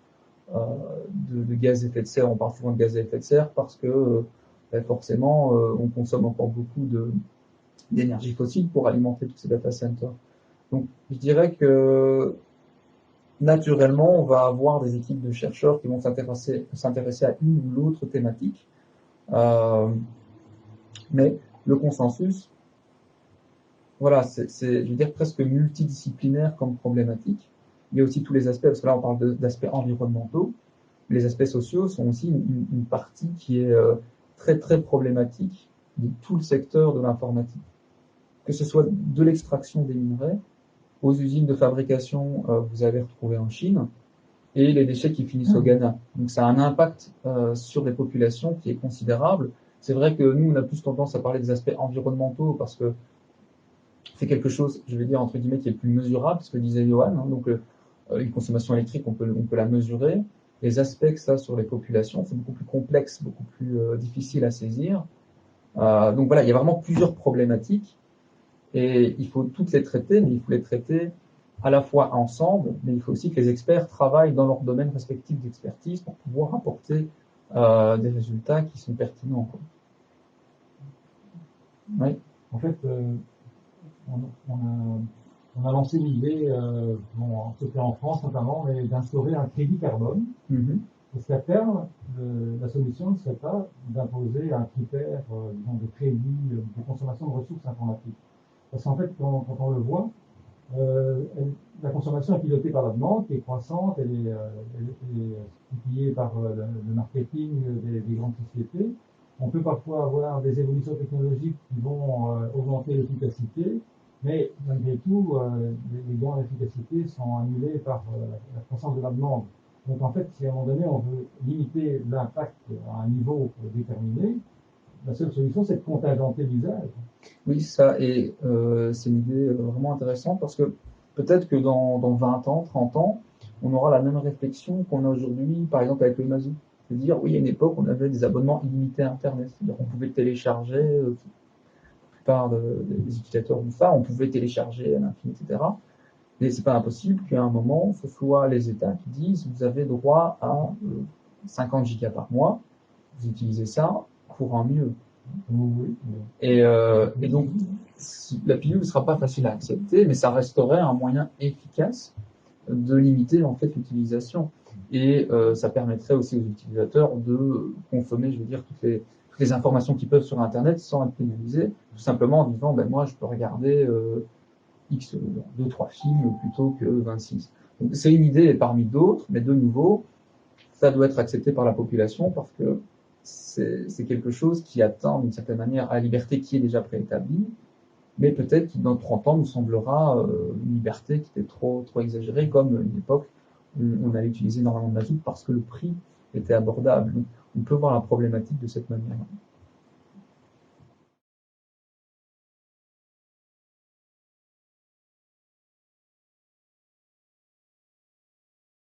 de gaz à effet de serre. On parle souvent de gaz à effet de serre parce que forcément, on consomme encore beaucoup d'énergie fossile pour alimenter tous ces data centers. Donc, je dirais que naturellement, on va avoir des équipes de chercheurs qui vont s'intéresser à une ou l'autre thématique. Mais le consensus, voilà, c'est, je veux dire, presque multidisciplinaire comme problématique. Il y a aussi tous les aspects, parce que là, on parle d'aspects environnementaux. Les aspects sociaux sont aussi une partie qui est très, très problématique de tout le secteur de l'informatique. Que ce soit de l'extraction des minerais, aux usines de fabrication, vous avez retrouvé en Chine, et les déchets qui finissent au Ghana. Donc, ça a un impact sur les populations qui est considérable. C'est vrai que nous, on a plus tendance à parler des aspects environnementaux parce que c'est quelque chose, je vais dire, entre guillemets, qui est plus mesurable, ce que disait Johan. Hein, donc, une consommation électrique, on peut la mesurer. Les aspects que ça a sur les populations, c'est beaucoup plus complexe, beaucoup plus difficile à saisir. Donc voilà, il y a vraiment plusieurs problématiques et il faut toutes les traiter, mais il faut les traiter à la fois ensemble, mais il faut aussi que les experts travaillent dans leur domaine respectif d'expertise pour pouvoir apporter des résultats qui sont pertinents, quoi. Oui. En fait, on a lancé l'idée, bon, c'était en France notamment, mais d'instaurer un crédit carbone. Parce qu'à terme, la solution ne serait pas d'imposer un critère disons, de crédit, de consommation de ressources informatiques. Parce qu'en fait, quand on le voit, la consommation est pilotée par la demande, qui est croissante, elle est multipliée par le marketing des grandes sociétés. On peut parfois avoir des évolutions technologiques qui vont augmenter l'efficacité, mais malgré tout, les gains d'efficacité sont annulés par la croissance de la demande. Donc en fait, si à un moment donné on veut limiter l'impact à un niveau déterminé, la seule solution c'est de contingenter l'usage. Oui, ça, et c'est une idée vraiment intéressante parce que peut-être que dans 20 ans, 30 ans, on aura la même réflexion qu'on a aujourd'hui, par exemple avec le mazout. C'est-à-dire, oui, à une époque, on avait des abonnements illimités à Internet. C'est-à-dire qu'on pouvait télécharger, la plupart des utilisateurs du ça, on pouvait télécharger à l'infini, etc. Mais c'est pas impossible qu'à un moment, ce soit les États qui disent, vous avez droit à 50 gigas par mois, vous utilisez ça, courant mieux. Oui. Et donc, la pilule ne sera pas facile à accepter, mais ça resterait un moyen efficace de limiter en fait l'utilisation. Et ça permettrait aussi aux utilisateurs de consommer, je veux dire, toutes les informations qu'ils peuvent sur Internet sans être pénalisés, tout simplement en disant, ben moi, je peux regarder X 2-3 films plutôt que 26. Donc, c'est une idée parmi d'autres, mais de nouveau, ça doit être accepté par la population parce que c'est quelque chose qui atteint d'une certaine manière à la liberté qui est déjà préétablie, mais peut-être qui dans 30 ans nous semblera une liberté qui était trop exagérée, comme une époque où on allait utiliser énormément de mazout parce que le prix était abordable. Donc, on peut voir la problématique de cette manière.